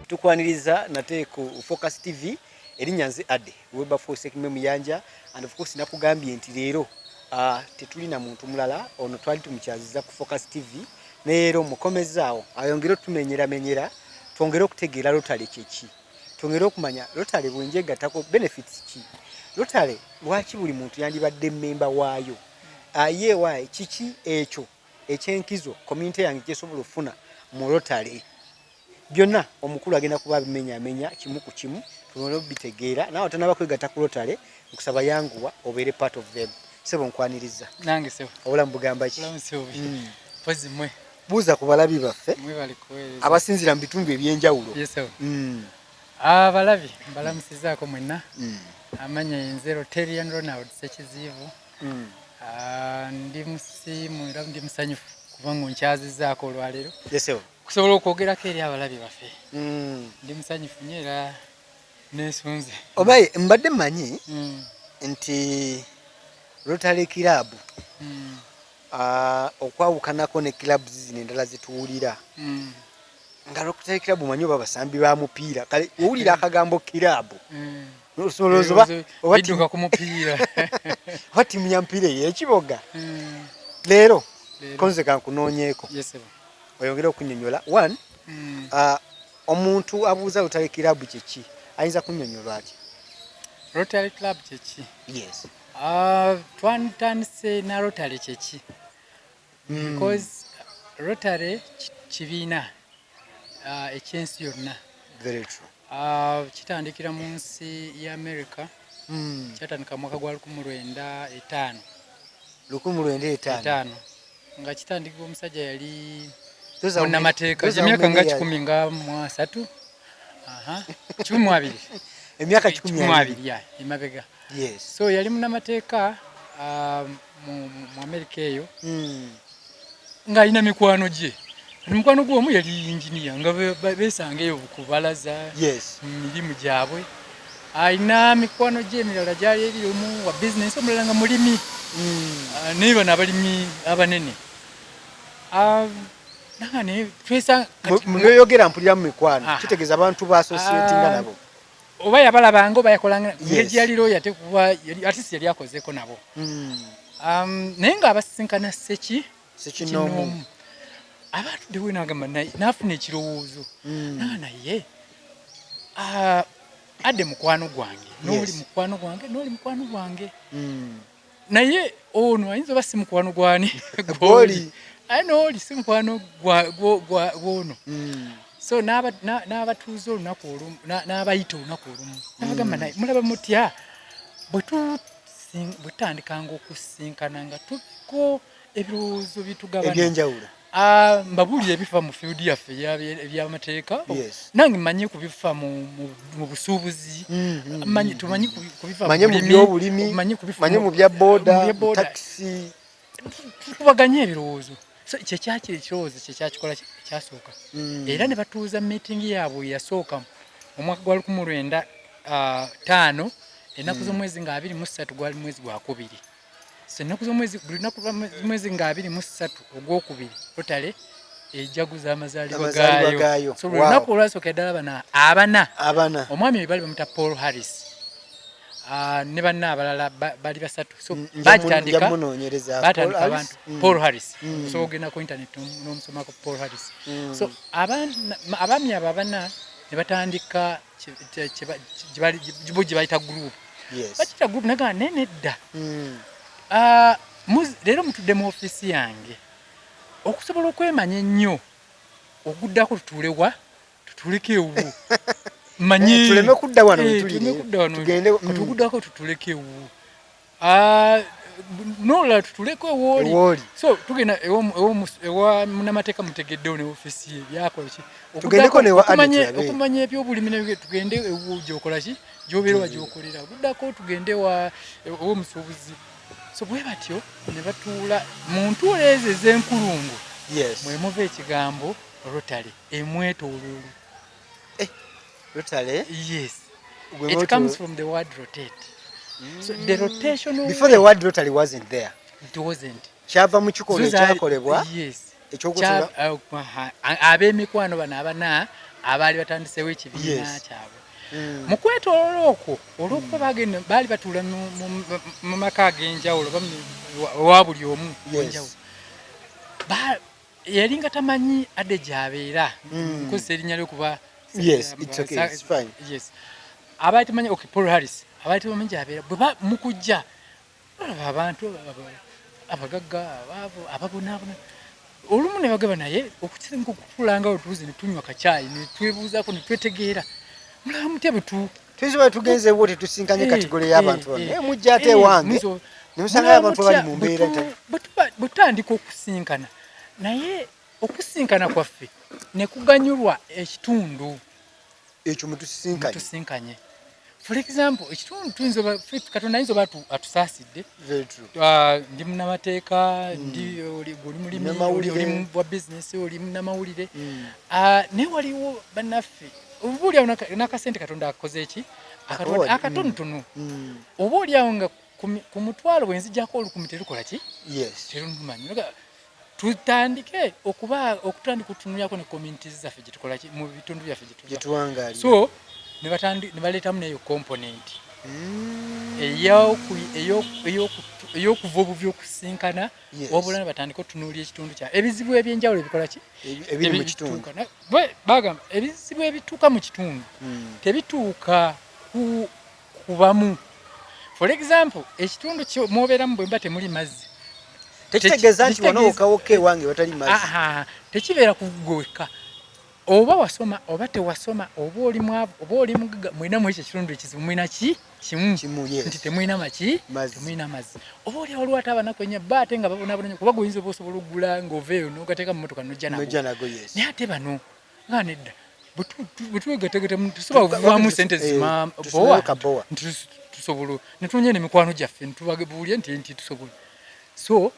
tukwaniriza nate ku Focus TV erinyanze Ade Wilberforce Ekime Muyanja and of course nakugambye nti leero tetulina muntu mulala ono twali tumukyaziza ku Focus TV leero mukomezaawo ayongera tumenyera twongera okutegeera Rotary kyeki twongera okumanya Rotary bwenjega tako benefits ki Rotary lwaki buli muntu yandibadde member waayo yewa kiki ekyo ekyenkizo community yange kyesobola ofuna mu Rotary byonna omukulu agenda kuba bimenya kimu ku kimu tunono bitegeera nawe tanaba kwegata ku Rotary nkusaba yanguwa obere part of them sebo nkwaniriza nange sebo obula mbugamba ki pozi mwe buza ku balabi baffe mwe bali kuweereza abasinzira mu bitundu ebyenjawulo yeso abalabi mbalamusizaako mwenna amanya yenze Rotarian Ronald Sekizivu ndi musimu era ndi musanyufu kubanga nkyazizaako olwaleero yeso kusobola okwogerako eri abalabi baffe ndi musanyufu nnyo era nesunze obaye mbadde mmanyi nti Rotary Club okwawukanako ne clubs zino endala zituwulira nga Rotary Club manyi oba basambi ba mupiira kale owulira akagambo club nosolozo biduka ku mupiira oba timu ya mupiira y'ekiboga leero konze kankunoonyeeko oyongera okunnyonnyola one omuntu abuuza Rotary Club kyeki ayinza kunnyonnyola atya Rotary Club kyeki yes twantandise na Rotary kyeki because Rotary kibiina ekyensi yonna very true kitandikira mu nsi ya America kyatandika mu mwaka gwa 1905 nga kitandikira omusajja yali munnamateeka emyaka nga 13 12 emyaka 12 emabega yes so yali munnamateeka mu America eyo nga alina mikwano gye mukwano gwomu yali engineer nga besangeyo kubalaza yes mirimu gyabwe alina mikwano gye emirala gyali eri omu wa business omulala nga mulimi niba n'abalimi abanene nangane twesa muyogera mpulira mu mikwano kitegeeza abantu ba associating nabo oba yabalabanga oba yakolanga ng'egyaliro yate kuba artist yali akozeko nabo naye nga abasinkana sekinomu abantu dewe nagamba nafuna ekirowoozo naye Ade mukwano gwange n'oli mukwano gwange naye ono ayinza oba si mukwano gwani gwoli aye n'oli si mukwano gwono so n'abatuuza olunaku olumu n'abayita olunaku olumu n'abagamba naye mulaba mutya bwe tutandikanga okusinkana nga tuliko ebirowoozo bitugabana ebyenjawulo mbabuulira ebifa mu field yaffe ebyamateeka nange mmanyi kubifa mu busuubuzi tumanyi kubifa mu byobulimi manyi mu bya boda taxi tukubaganya ebirowoozo so kyekiri ekirowoozo kyekyakikola kyasooka era ne batuuza meeting yaabwe yasooka mu mwaka gwa 1905 ennaku z'omwezi nga 23 gwali mwezi gwa kubiri so ennaku z'omwezi buli lunaku lw'omwezi nga 23 ogwokubiri Rotary ejaguza amazaalibwa gaayo so lunaku olwasooka ddala abana omwami bali bamuta Paul Harris ne banna abalala bali basatu so batandika abantu Paul Harris so ogenda ku internet n'omusomako Paul Harris so abaami abo abana ne batandika gye bayita group bakita group naga nenedda leero mutudde mu office yange okusobola okwemanya ennyo oguddako tutuleke ewu manyi tuleme kudda wano tuguddako tutuleke ewu nola tutuleko ewoli so tugenda ewa munnamateeka mutegeddewo ne office ye byakola ki okumanya ebyobulimi tugende ewu gyokola ki gyobeera wagyokolera oguddako tugende ew'omusuubuzi so bwe batyo ne batuula mu ntuula ezo ez'enkulungu mwemuva ekigambo Rotary emwetooloolo Rotary yes it comes from the word rotate so the rotation before the word Rotary wasn't there it wasn't kyava mu kikolo ekyakolebwa yes ekyokutula ab'emikwano bano abana abaali batandiseewo ekibiina kyabwe mu kwetooloola okwo olw'okuba bagenda baali batuula mu maka ag'enjawulo wa buli omu wenjawulo yali nga tamanyi adde gy'abeera nkozesa erinnya lyokuba abaali tamanyi Paul Harris abaali tamanyi gy'abeera bwe mu kujja abantu abagagga abaavu ababonaabona olumu ne bagaba naye okusinga okutuulanga otuuzi ne tunywa kacaayi ne twebuuzaako ne twetegeera mulaba mutya tuyisobola tugenzeewo tetusinkanye kategole y'abantu bano mujja ate ewange ne musangayo abantu abali mu mbeera bwe tutandika okusinkana naye okusinkana kwaffe ne kuganyulwa ekitundu ekyo mutusinkanye. For example, ekitundu Katonda ayinza oba atusaasidde. Ndi munnamateeka, oli mulimi, oli mu bizinesi, oli munnamawulire. Naye waliwo bannaffe oboolyawo n'akasente Katonda akoze eki akatonotono oboolyawo nga ku mutwalo bwe nzijjako olukumi terukola ki teruntumanyi tutandike okutandika okutunulyako ne communities zaffe gye tukola ki mu bitundu byaffe gye tuwangaali so ne baleetamu n'eyo component ey'okuva obuvi okusinkana wabula ne batandika otunuulya ekitundu kya ebizibu ebyenjawulo ebikola ki bagamba ebizibu ebituuka mu kitundu tebituuka kubamu. For example, ekitundu mwobeeramu bwe mba temuli mazzi tekitegeeza nti wano wokawoka ewange watali mazzi tekibeera kugweka oba wasoma oba tewasoma oba oli mwavu oba oli mugaga mwina mu ekyo ekitundu ekizibu mwina kimu nti temwina temwina mazzi oba oli olwo ate abanaku enya ba ate nga babonabona kuba goyinza oba osobola okugula ng'oveeyo n'ogateeka mu mmotoka n'ojja nago naye ate bano nga nedda bwe twegategete tusobola okuvaamu sente zimabowa tusobola ne tunye n'emikwano gyaffe netubabuulye nti tusobola so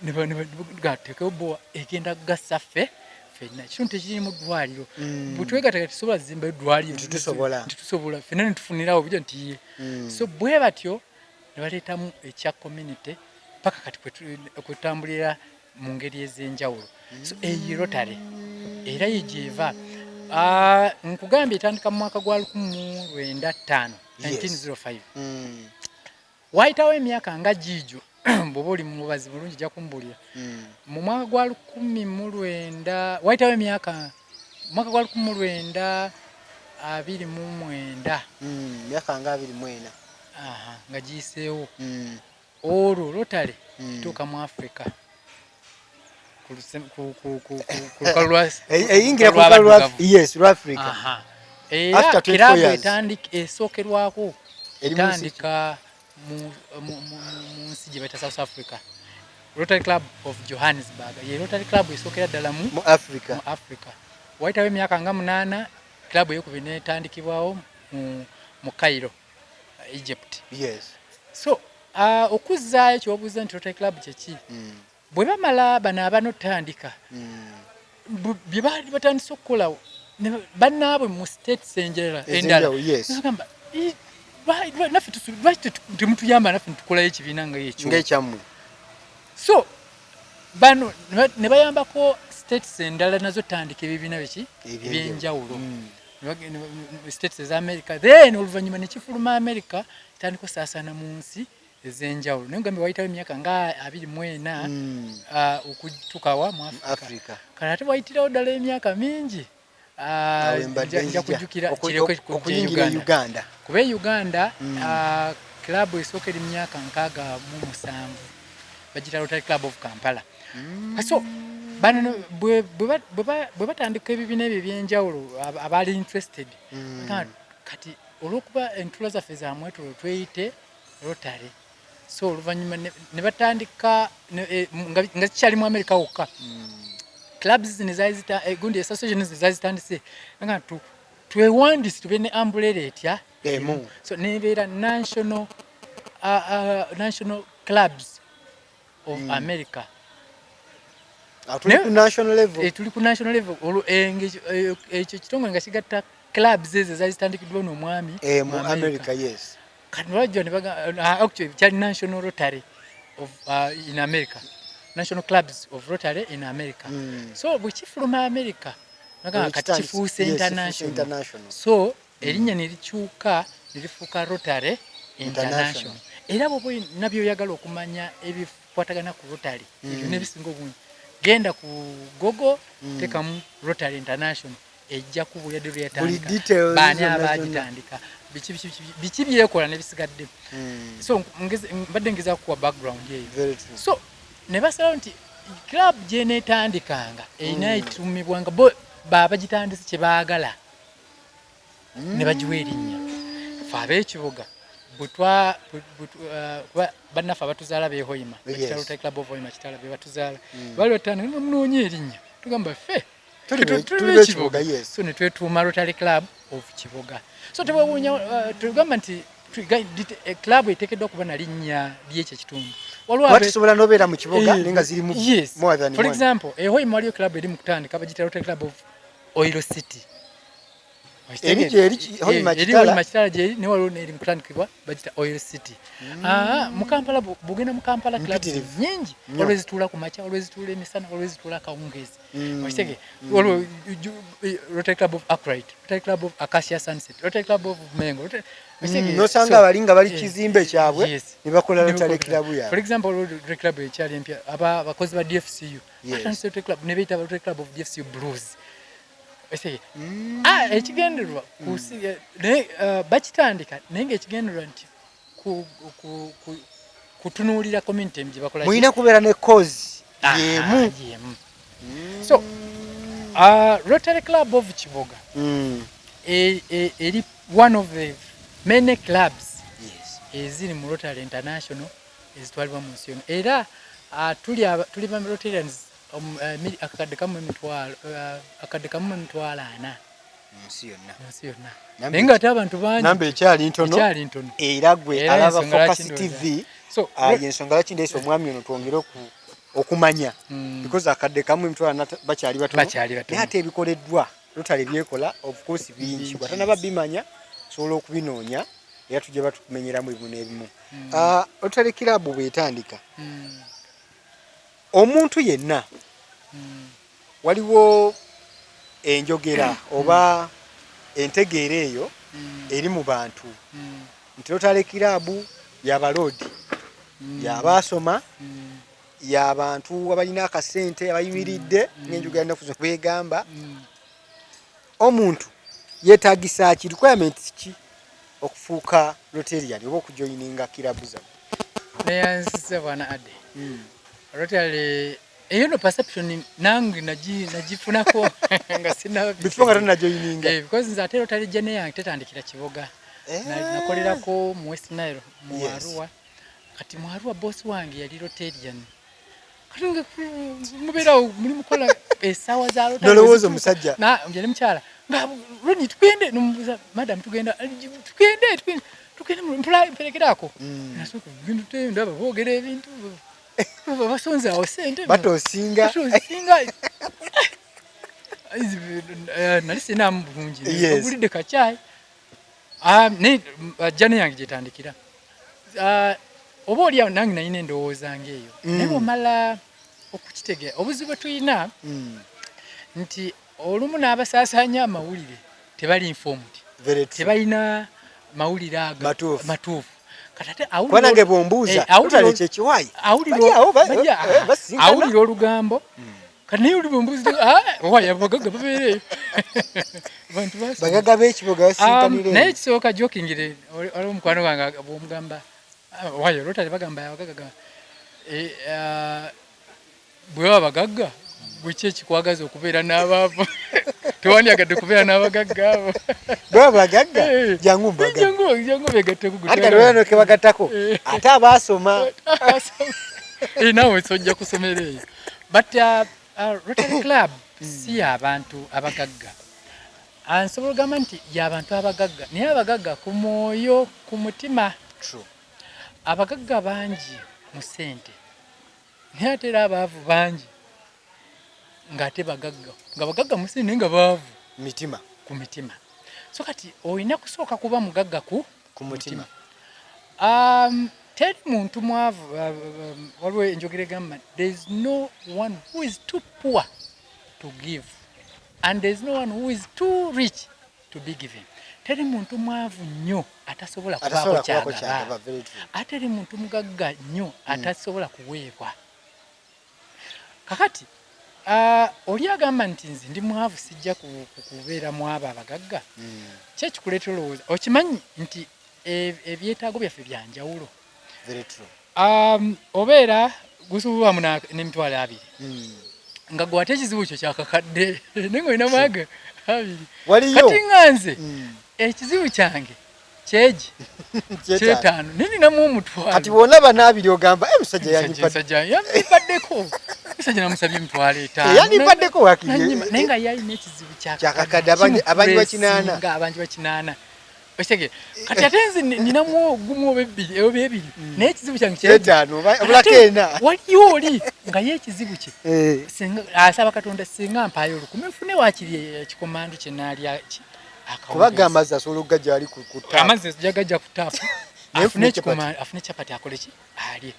nebateekawo bowa egenda kugasa ffe ffenna ekitundu tekirimu ddwaliro bwe twegategete tusobola zimba eddwaliro ntitusobola ffenna ne tufunirawo bijja ntiye so bwe batyo ne baleetamu ekya community paka kati kwetambulira mu ngeri ez'enjawulo so eyo Rotary era yegyeva nkugambye etandika mu mwaka gwa 1905 1905 wayitawo emyaka nga giijo bw'oba oli mubazi bulungi jja kumbuulira mu mwaka gwa 1900 wayitawo emyaka mwaka gwa 1929 myaka nga 24 nga giyiseewo olwo Rotary tuuka mu Africa eyingira ku lukalu lwa Africa era kirabu esookerwako etandika mu nsi gye bayita South Africa. Rotary Club of Johannesburg ye Rotary Club esookera ddala mu Africa. Wayitawo emyaka nga 8 club ey'okubiri n'etandikibwawo mu Cairo, Egypt. So okuzzaayo kyobuuza nti Rotary Club kyeki bwe bamala bano abanotandika bye baali batandise okukolawo bannaabwe mu states endala nagamba naffe temutuyamba naffe netukolayo ekibiina nga ekyammwe so bano ne bayambako states endala nazo tandika ebibiina biki ebyenjawulo states eza America then oluvannyuma nekifuluma America tandika osaasaana mu nsi ez'enjawulo naye ngambye wayitawo emyaka nga 24 okutukawa mu Africa kale ate wayitirawo ddala emyaka mingi nja kujjukira okuyingira Uganda kuba Uganda kilabu esooka eri myaka 67 bagita Rotary Club of Kampala so bano bwe batandika ebibiina ebyo ebyenjawulo abaali interested kati olw'okuba entuula zaffe za mwetolo tweyite Rotary so oluvannyuma ne batandika nga kikyali mu America wokka clubs zino gundi association zaali zitandise nga twewandise tube ne umbrella etya so nebeera national clubs of America tuli ku national level ekyo kitongole nga kigatta clubs ezo zaali zitandikiddwa n'omwami mu America kati lwajjo ne actually kyali national Rotary of in America, national clubs of Rotary in America. So bwe kifuluma America kati kifuuse international. So erinnya ne likyuka ne lifuuka Rotary International. Era bw'oba nabyo oyagala okumanya ebikwatagana ku Rotary ebyo n'ebisinga obungi genda ku Google tekamu Rotary International ejja kubulya dde yatandika baani abaagitandika biki byekola n'ebisigadde. So mbadde ngeza kuwa background eyo. So ne basalawo nti club gye neetandikanga erina etumibwanga bo baabagitandise kye baagala ne bagiwa erinnya fe ab'ekibuga bannaffe abatuzaala beehoyima Rotary Club of Hoima kitala be batuzaala bali batandika munoonya erinnya tugamba ffe tuli ekibuga. So ne twetuuma Rotary Club of Kibuga. So tugamba nti club eteekeddwa okuba na linnya ly'ekyo ekitundu. Tusobola n'obeera mu kibuga nenga zirimu more than one. For example, Hoima waliyo club eri mu kutandika bagiyita Rotary Club of Oil City. Hoima kitala gye ne waliwo eri mu kutandikibwa bagiyita Oil City. Mu Kampala bugenda mu Kampala clubs nyingi waliwo ezituula ku makya waliwo ezituula emisana waliwo ezituula akawungeezi. Okitege waliwo Rotary Club of Arkwright, Rotary Club of Acacia Sunset, Rotary Club of Mengo. Nosanga abalinga bali kizimbe kyabwe ne bakola Rotary Club yaabwe. For example, Rotary Club ekyali empya abakozi ba DFCU Rotary Club ne beeyita Rotary Club of DFCU Blues. Ekigendererwa bakitandika naye ng'ekigendererwa nti kutunuulira community gye bakola. Mulina kubeera ne cause yemu. So Rotary Club of Kibuga eri one of the many clubs eziri mu Rotary International ezitwalibwa mu nsi yonna. Era tuli ba Rotarians akadde kamu emitwalo 40 mu nsi yonna. Naye ng'ate abantu bangi namba ekyali ntono era gwe alaba Focus TV y'ensonga lwaki ndeese omwami ono twongere okumanya because akadde kamu emitwalo bakyali batono naye ate ebikoleddwa Rotary byekola of course bingi bwatanaba bimanya sobola okubinoonya era tujja batukumenyeramu ebimu n'ebimu. Rotary Club bw'etandika omuntu yenna waliwo enjogera oba entegeera eyo eri mu bantu nti Rotary Club y'abaloodi y'abaasoma y'abantu abalina akasente abayimiridde n'enjogera ennaku zino kwegamba omuntu yeetaagisa ki requirement ki okufuuka Rotarian oba okujoyininga kirabu zammwe? Neyansiza bwana Ade. Rotary eyo no perception nange nagifunako nga sinaba before nga tanajoyininga because nze ate Rotary gye yange tetandikira Kibuga. Nakolerako mu West Nile mu Arua. Kati mu Arua boss wange yali Rotarian. Kati mubeera muli mukola essaawa za Rotary. Nolowooza omusajja yali mukyala nga Roni tugende nomubuuza madam tugende mperekerako nasooka ndaba boogera ebintu basonze awo sente batosinga nali sinamu bulungi ogulidde kacaayi jjane yange gyetandikira oba oliawo nange nalina endowooza ngaeyo naye bwomala okukitegeera obuzibu bwe tulina nti olumu n'abasaasaanya amawulire tebali informed tebalina mawulire ago matuufu. Kwanange bombuuza Rotary kyekiwayi awulira olugambo kati naye oli bombuuza wayi abagagga babeereyo bagagga b'ekibuga basinkanire naye ekisooka jokingire waliwo omukwano gwange bwomugamba wayi Rotary bagamba abagagga bwe baba bagagga bweki ekikwagaza okubeera n'abaavu tewandyagadde kubeera n'abagagga abo bwe bagagga jangu begatteko ate bagattako ate abaasoma naawe sojja kusomera eyo but Rotary Club si y'abantu abagagga. Nsobola ogamba nti y'abantu abagagga naye abagagga ku mwoyo ku mutima. Abagagga bangi mu ssente naye ate era abaavu bangi ng'ate bagagga nga bagagga mu ssente naye nga baavu ku mitima. So kati olina kusooka kuba mugagga ku mutima. Teri muntu mwavu waliwo enjogera egamba there is no one who is too poor to give and there's no one who is too rich to be given. Teri muntu mwavu nnyo atasobola kubaako kyagaba. Ateri muntu mugagga nnyo atasobola kuweebwa. Kakati oli agamba nti nze ndi mwavu sijja kubeera mu abo abagagga. Kye kikuleeta olowooza. Okimanyi nti ebyetaago byaffe bya njawulo. Obeera gusuubulwamu n'emitwalo 2. Nga gwate ekizibu kyo kyakakadde naye ng'olina maaga 2. Kati nga nze ekizibu kyange kyegi 5 ninamu omutwalo. Kati bonna banaabiri ogamba musajja yandibaddeko. Musajja namusabye emitwalo 5. Yandibaddeko wakiri. Naye nga yalina ekizibu kyakakadde abangi bakinana. Abangi bakinana. Osege kati ate nze ninamu gumu obebiri naye ekizibu kyange 5 obulakena. Waliyo oli nga ye ekizibu kye. Singa asaba Katonda singa mpayo 10 nfune wakiri ekikomando kye naali kubaga amazzi asobola okugajja ali ku ttaapu. Amazzi jagajja ku ttaapu. Afune chapati akole ki ali.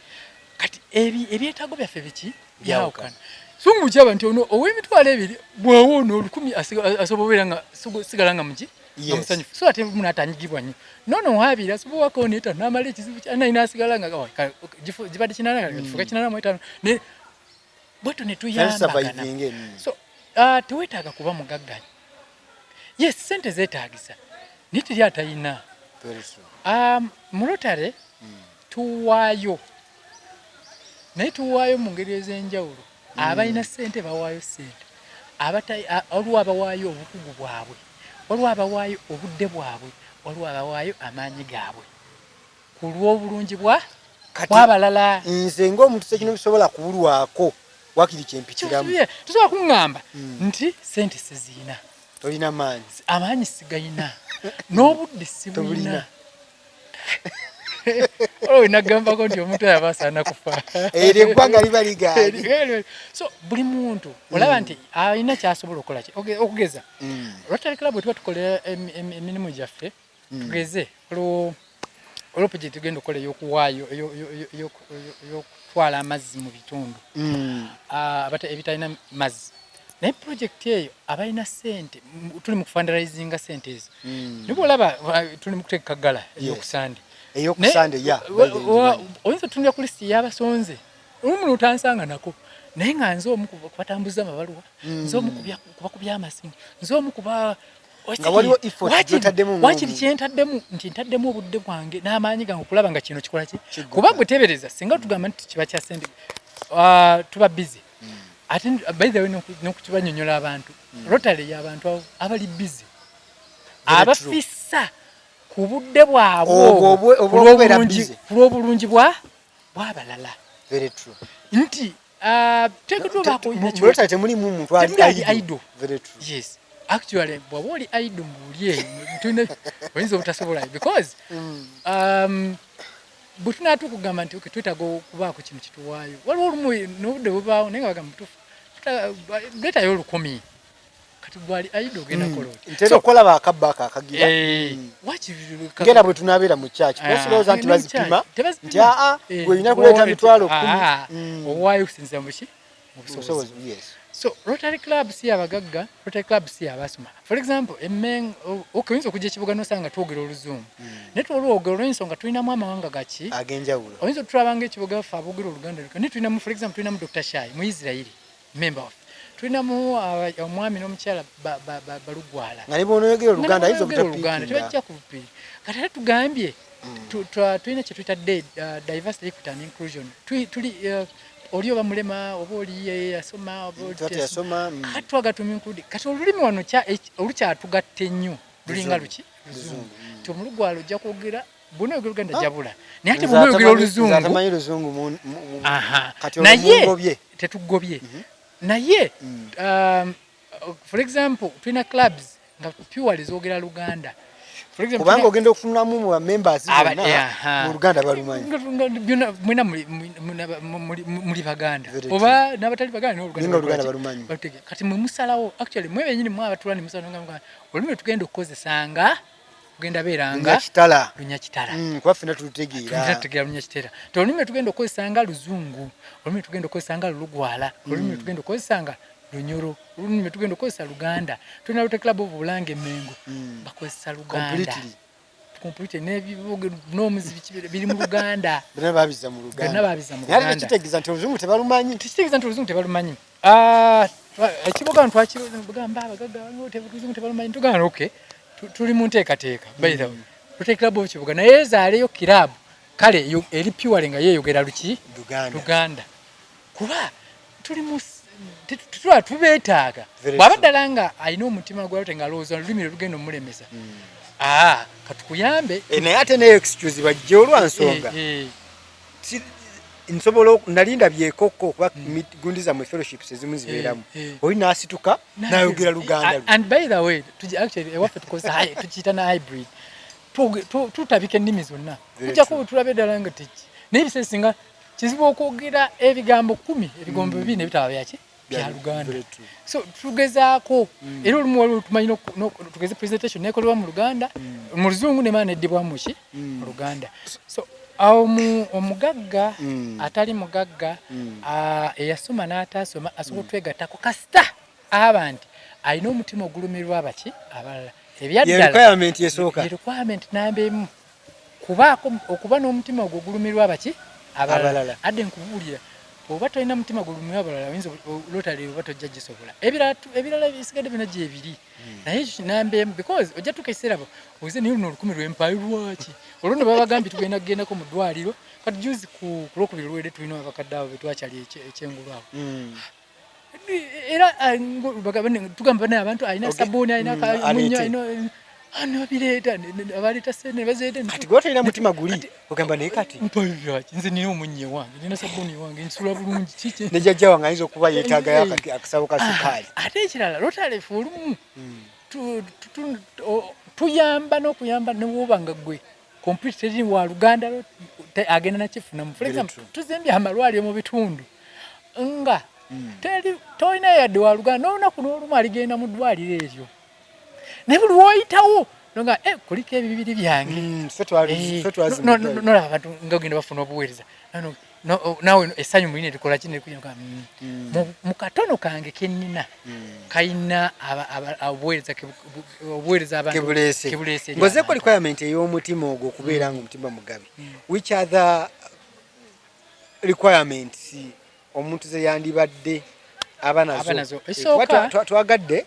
Kati ebyetaago byaffe biki byawukana. Sungu kyaba nti ono ow'emitwalo 2 bwawona 10 asobola nga sigala nga muki omusanyufu. So ate muna atanyigibwa nnyo. Nono wabira asobola wakoneta n'amala ekizibu kyana inasigala nga gibadde kinana kifuka kinana mu 5 ne bwetu ne tuyambagana. So teweetaaga kuba mugagga. Yes, sente zeetaagisa. Nitiri atayina. Mu Rotary tuwaayo. Naye tuwaayo mu ngeri ez'enjawulo. Abalina sente bawaayo sente. Waliwo abawaayo obukugu bwabwe. Waliwo abawaayo obudde bwabwe. Waliwo abawaayo amaanyi gaabwe. Ku lw'obulungi bw'abalala. Nze ng'omuntu sekino bisobola kubulwako wakiri kyempikiramu. Tusobola kuŋŋamba nti sente siziina. Tolina maanyi. Amaanyi sigayina. N'obudde sibulina. Nagambako nti omuntu oyo aba asaana kufa. Eggwanga liba ligaali. So buli muntu olaba nti alina kyasobola okukola ki okugeza. Rotary Club tuba tukolera emirimu gyaffe tugeze olwo pujeti tugenda okukola ey'okuwaayo ey'okutwala amazzi mu bitundu ebitalina mazzi. Naye project eyo abalina sente tuli mu kufundraisinga sente ezo. Nibo olaba tuli mu kuteeka ggala ey'okusande. Ey'okusande ya. Oyinza otunula ku listi y'abasonze. Olumu notansanga nako. Naye nga nze omu kubatambuza amabaluwa. Nze omu kubakubya amasimu. Nze omu kuba nga waliwo effort yotaddemu. Wakiri kyentaddemu nti ntaddemu obudde bwange n'amaanyi gange okulaba nga kino kikola ki. Kuba gwe tebereza singa tugamba nti kiba kya sente tuba busy. Ate by the way n'okukibanyonnyola abantu Rotary y'abantu abali busy abafissa ku budde bwabwe olw'obulungi bw'abalala. Very true. Nti teekatwa baako Rotary temulimu muntu ali idle. Very true. Yes. Actually bw'oba oli idle ng'oli eyo oyinza obutasobola because bwe tunaatuuka okugamba nti twetaaga okubaako kino kituwaayo waliwo olumu n'obudde bubaawo naye nga bagamba mutuufu leetayo 10 kati bwali ayidde ogenda kola oti ntera okolaba akabbaka akagira ngera bwe tunaabeera mu kyaki kusilowooza nti bazipima nti gweyina kuleeta mitwalo 10 owaayo okusinziira mu busobozi. So Rotary Club si abagagga, Rotary Club si abasoma. For example, oyinza okujja ekibuga n'osanga twogera Oluzungu. Naye twolwogera olw'ensonga tulinamu amawanga gaki ag'enjawulo. Oyinza otulabanga ekibuga ffe aboogera Oluganda naye tulinamu for example tulinamu Dr. Shai mu Israeli member of tulinamu omwami n'omukyala balugwala nga ne bw'onoyogera Oluganda ayinza obutapiikinga tebajja kubupiira kati ate tugambye tulina kye tuyita diversity equity and inclusion tuli oli oba mulema oba oli yasoma kati twagatuma include kati olulimi wano olukyatugatta ennyo lulinga luki Luzungu nti omulugwala ojja kwogera bw'onoyogera Oluganda jabula naye ate bw'onoyogera Oluzungu naye tetugobye naye for example tulina clubs nga purely zoogera Luganda kubanga ogenda okufunamu mu members mu Luganda balumanyi mwena muli Baganda oba n'abatali Baganda n'Oluganda balumanyi kati mwe musalawo actually mwe benyini mwe abatulani musalawo nga olumwe tugenda okukozesanga tugenda beeranga Lunyakitala kuba ffenna tulutegeera Lunyakitala olulimi tugenda okukozesanga Luzungu olulimi tugenda okukozesanga Lulugwala olulimi tugenda okukozesanga Lunyoro olulimi tugenda okukozesa Luganda tulina Rotary Club of Bulange Mengo bakozesa Luganda completely n'ebibuga n'omuzibi biri mu Luganda byonna babiza mu Luganda naye kitegeeza nti Oluzungu tebalumanyi kitegeeza nti Oluzungu tebalumanyi ekibuga ntwakigamba abagagga Oluzungu tebalumanyi tugamba okay tuli mu nteekateeka by the way Rotary Club of Kibuga naye ezaaleyo kirabu kale eri pure nga yeeyogera luki Luganda kuba tuli mu tutwa tubeetaaga bw'abaddala nga alina omutima gwa nga alowooza olulimi lugenda omulemesa katukuyambe naye ate ne excuse bajje olwansonga nsobola nalinda byekoko kuba gundi za mu fellowships ezimu zibeeramu oli n'asituka n'ayogera Luganda and by the way actually ewaffe tukiyita na hybrid tutabika ennimi zonna tujjako tulabe ddala nga teki naye ebiseera singa kizibu okwogera ebigambo 10 ebigambo 2 nebitaba byaki bya Luganda so tugezaako era olumu waliwo tumanyi tugeze presentation nekolebwa mu Luganda mu Luzungu nemaana eddibwa muki mu Luganda so omugagga atali mugagga eyasoma n'ataasoma asobola otwegattako kasita aba nti alina omutima ogulumirwa abaki abalala requirement yesooka requirement namba emu okuba n'omutima ogulumirwa abaki abalala adde nkubuulira oba tolina mutima gulumirwa abalala oyinza Rotary oba tojja gisobola ebirala bisigadde byonna gyebiri naye ekyo kinamba emu because ojja tuka ekiseera oze naye luno olukumi lw'empaayo lwaki olwo ne baba tugenda kugendako mu ddwaliro kati juzi ku lwokubiri lwedde tulina abakadde abo betwakyali ekyengulu awo era tugamba naye abantu alina sabuuni alina munyo alina babireeta abaleeta sente bazeeta kati gwotolina mutima guli ogamba naye kati mpabiraki nze nina omunye wange nina sabuuni wange nsula bulungi kiki ne jjajja wange ayinza okuba yeetaagayo akasabo ka sukaali ate ekirala Rotary ffe olumu tuyamba n'okuyamba newoba nga gwe complete teri wa Luganda agenda nakifunamu for example tuzembye amalwaliro mu bitundu nga tolina yadde wa Luganda n'olunaku n'olumu aligenda mu ddwaliro eryo naye buli woyitawo nga kuliko ebibiri byange nolaba abantu nga ogenda bafuna obuweereza naawe essanyu mulina erikola ki nerikuga mu katono kange kennina kalina obuweereza abantu ngozeeko requirement ey'omutima ogwo okubeera nga omutima mugabi which other requirements omuntu ze yandibadde abanazo twagadde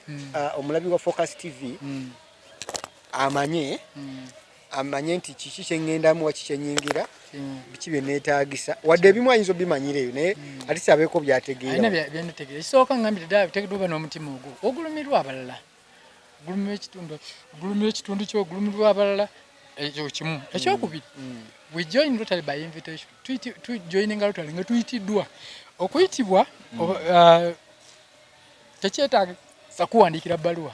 omulabi wa Focus TV amanye nti kiki kyengendamu wa kikyenyingira biki bye neetaagisa wadde ebimu ayinza obimanyireyo naye ate sabeeko byategeera ekisooka ngambire ddala bitegeddwa n'omutima ogwo ogulumirwa abalala ogulumirwa ekitundu kyo ogulumirwa abalala ekyo kimu ekyokubiri we join Rotary by invitation tujoininga Rotary nga tuyitiddwa okuyitibwa tekyetaagisa kuwandiikira bbaluwa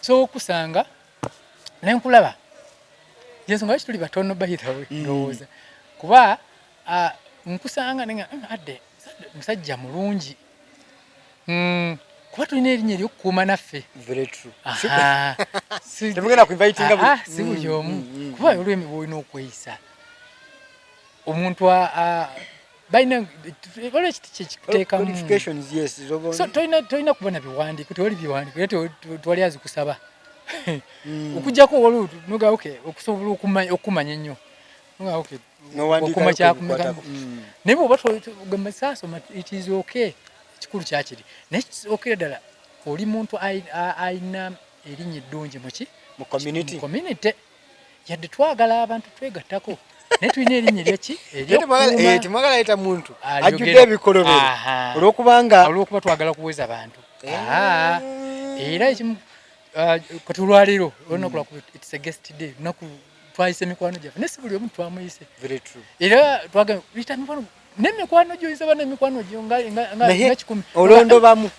so okusanga nenkulaba yensonga lwaki tuli batono by the way ndowooza kuba nkusanga nenga adde musajja mulungi kuba tulina erinnya ery'okukuuma naffe temugenda kuinvitinga si buli omu kuba olwemi bwolina okweyisa omuntu balina olwekiteekamu so tolina kuba na biwandiiko tewali biwandiiko era tewali azikusaba okujjako waliwo noga okusobola okumanya ennyo okuma kyakumeka naye bwoba togamba saasoma it is okay ekikulu kyakiri naye okera ddala oli muntu alina erinnya eddungi mu community yadde twagala abantu twegattako naye tulina erinnya eryaki temwagala leeta muntu ajjudde ebikolobero olw'okuba twagala kuweza abantu era ekimu kati olwaleero olunaku lwakuba it's a guest day lunaku twayise emikwano gyaffe naye si buli omu twamuyise era twagamba yita mikwano n'emikwano gyo oyisa bana emikwano gyo nga kikumi olondobamu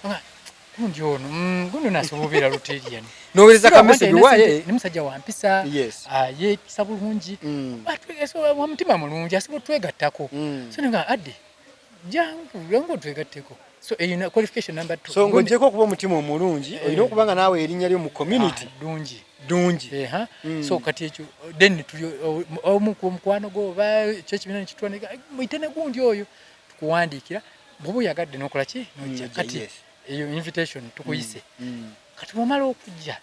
gundi ono gundi nasobobera Rotarian noweereza kamesegi waye ne musajja wampisa yeekisa bulungi wamutima mulungi asobola otwegattako so nenga adde jangu otwegatteko so eyina qualification number 2 so ng'ogyeko okuba omutima omulungi olina okuba nga naawe erinnya lyo mu community ddungi so kati ekyo then omu ku mukwano gwo oba ekyo ekibiina nekitwandika muyite ne gundi oyo tukuwandiikira bw'oba oyagadde n'okola ki nojja kati eyo invitation tukuyise kati bwamala okujja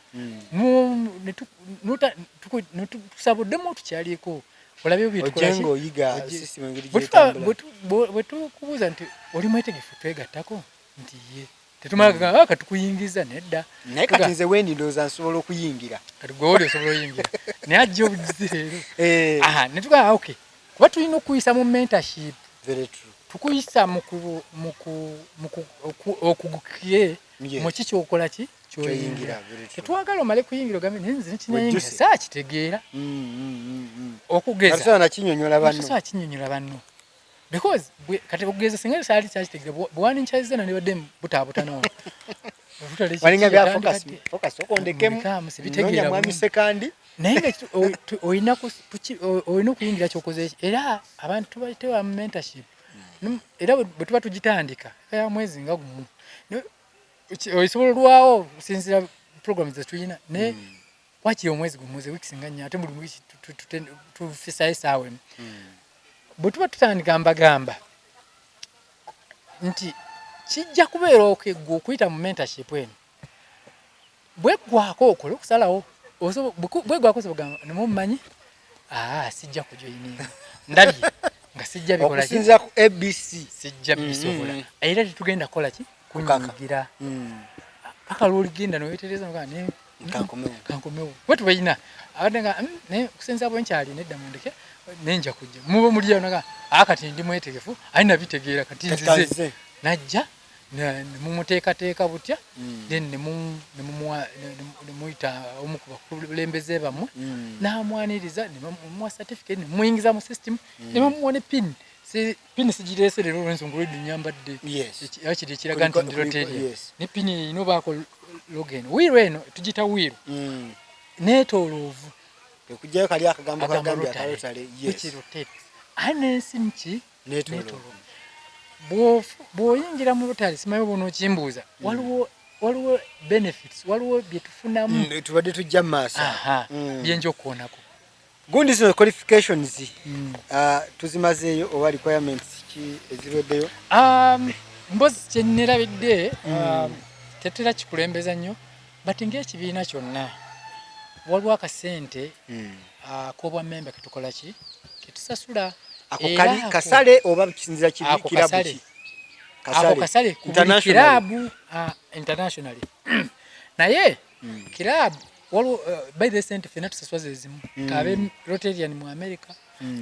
tusabuddemu tukyaliko olabe bwe tukubuuza nti oli mwetegefu twegattako nti ye tetumala katukuyingiza nedda naye kati nze wendi ndowooza nsobola okuyingira kati gwe oli osobola oyingira naye ajja obugizi leero netugaa okay kuba tulina okuyisa mu mentorship tukuyisa okugukye mu kikyokola ki kyoyingira tetwagala omale kuyingira ogambe nenze nekinyayingira saakitegeera okugeza nakinyonyola banno because kati okugeza singa saali kyakitegeera bwaninkyaziza nandibadde butaabutanawo walinga bya focus okondekemu nonya mwami sekandi naye olina okuyingira kyokoze era abantu tubatewa mu mentorship era bwe tuba tugitandika ya mwezi nga gumu osobola olwawo okusinziira program zetulina naye wakiri omwezi gumuze wiiki nga nnya ate buli wiiki tufisayo essaawa emu bwe tuba tutandika mbagamba nti kijja kubeera okegwa okuyita mu mentorship eno bweggwako okole okusalawo bweggwako sobagamba nemumanyi sijja kujoyininga ndabye nga sijja bikola okusinziira ku ABC sijja bisobola era tetugenda kukola ki kunyigira paka lwoligenda nowetereza nga kankomewo bwe tubayina abadde nga okusinziira bwenkyali nedda mundeke nenja kujja muba mulyawo naga kati ndi mwetegefu alina bitegeera kati nzize najja nemumuteekateeka butya then nemuyita omu ku bakulembeze bammwe namwaniriza nemumuwa certificate nemuyingiza mu system nebamuwa ne pin sigireese leero olwensonga olwedde nyambadde kiri ekiraga nti ndi Rotarian ne pin ino baako login wiiro eno tugita wiiro neetooloovu ekujjayo kali akagambo kagambye akalotale anensimu ki neetooloovu bw'oyingira mu Rotary simanyi bw'ono okimbuuza waliwo benefits waliwo bye tufunamu tubadde tujja mu maaso byenja okukoonako gundi zino qualifications tuzimazeeyo oba requirements ki eziroddeyo mbozi kyennerabidde tetera kikulembeza nnyo but ng'ekibiina kyonna waliwo akasente k'obwammembe ketukola ki ketusasula ako kali kasale oba kisinzira kirabu ki ako kasale ku kirabu internationally naye kirabu waliwo by the sente fena tusasula zezimu kabe Rotarian mu America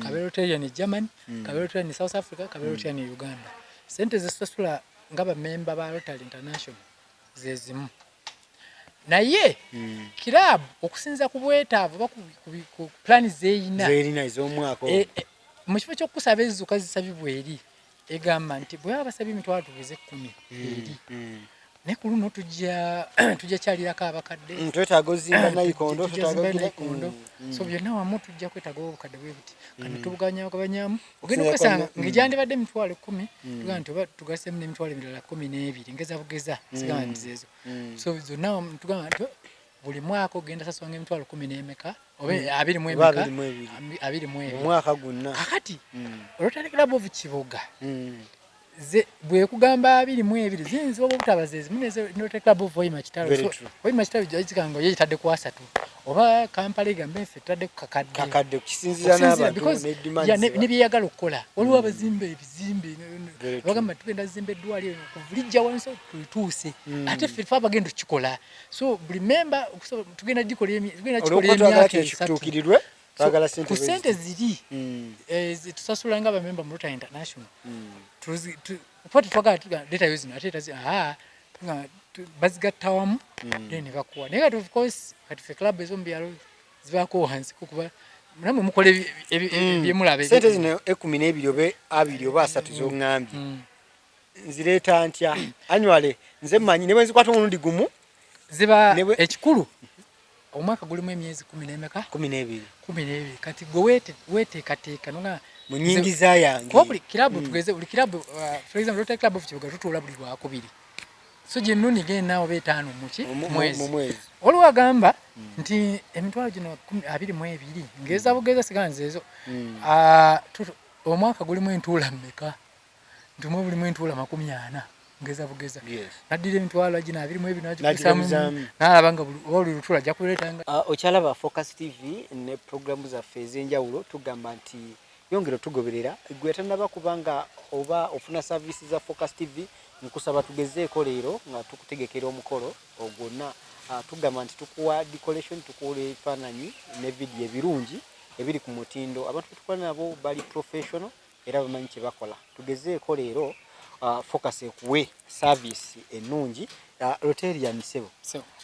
kabe Rotarian Germany kabe Rotarian South Africa kabe Rotarian Uganda sente zesasula nga bamemba ba Rotary International zezimu naye kirabu okusinza ku bwetaavu ku plan zeyina ez'omwaka mu kifo ky'okusaba ezizuka zisabibwa eri egamba nti bwe baba basabye emitwalo tugeze 10 eri naye ku luno tujja kyalirako abakadde twetaaga ozimba nayikondo so byonna wamu tujja kwetaaga obukadde bwe buti kati tubuganyagabanyamu ogenda okwesanga ng'egyandibadde emitwalo 10 tugamba nti oba tugasemu n'emitwalo emirala 12 ngeza bugeza sigamba nti zeezo so zonna tugamba nti buli mwaka ogenda sasonga emitwalo 10 n'emeka oba 20 omwaka gwonna kakati Rotary Club of Kiboga bwe kugamba 22 ziyinza oba obutaba zezimu Rotary Club of Hoima Kitalo Hoima Kitalo gyakigamba yeyitadde ku 3 oba Kampala egamba nfe tutadde ku kakadde kisinziira n'abantu nebyeyagala okukola waliwo abazimba ebizimbe bagamba tugenda zimba eddwaliro kuvulijja wansi tulituuse ate ffe tufa abagenda okukikola so buli memba tugenda gikola emyaka esatu ku sente ziri tusasula nga abamemba mu Rotary International twagala data zino ate bazigattawamu ne bakuwa naye kati of course kati ffe club ez'omubyalo zibaako wansi kuba namwe mukola ebyemulaba sente zino 12 oba 2 oba 3 z'oŋŋambye nzireeta ntya annually nze mmanyi ne bwe nzikwata omulundi gumu ziba ekikulu omwaka gulimu emyezi 12 kati gwe weteekateeka nonga mu nnyingiza yange buli kirabu tugeze buli kirabu for example Rotary Club of Kiboga tutuula buli lwakubiri so gye nnuuni genda oba 5 mu mwezi waliwo agamba nti emitwalo gino 22 ngeza bugeza siganza ezo omwaka gulimu entuula mmeka nti buli mu entuula 40 ngeza bugeza Yes. naddira emitwalo agina 20 n'agikusamu n'alaba nga buli lutula ajja kuleetanga. Okyalaba Focus TV ne programu zaffe ez'enjawulo tugamba nti yongera tugoberera gwe tannaba kubanga oba ofuna services za Focus TV nkusaba tugezeeko leero nga tukutegekera omukolo ogwonna. Tugamba nti tukuwa decoration, tukuwa ebifaananyi ne video ebirungi ebiri ku mutindo. Abantu tukola nabo bali professional era bamanyi kye bakola. Tugezeeko leero Focus ekuwe service ennungi. Rotarian Sebo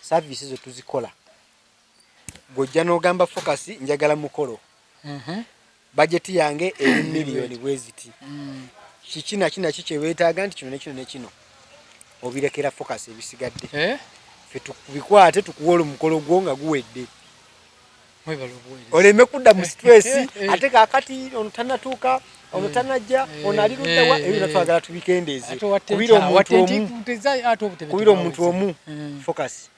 service zo tuzikola. Gojja n'ogamba Focus njagala mukolo. Budget yange $1 million bweziti. Kikina kye weetaaga nti kino ne kino. Obirekera Focus ebisigadde. Fe tubikwate tukuwola omukolo gwo nga guwedde. Oleme kudda mu stress ate kakati ono tannatuuka ono tannajja ono ali luddawa ebyo natwagala tubikendeeze. Kubira omuntu omu Focus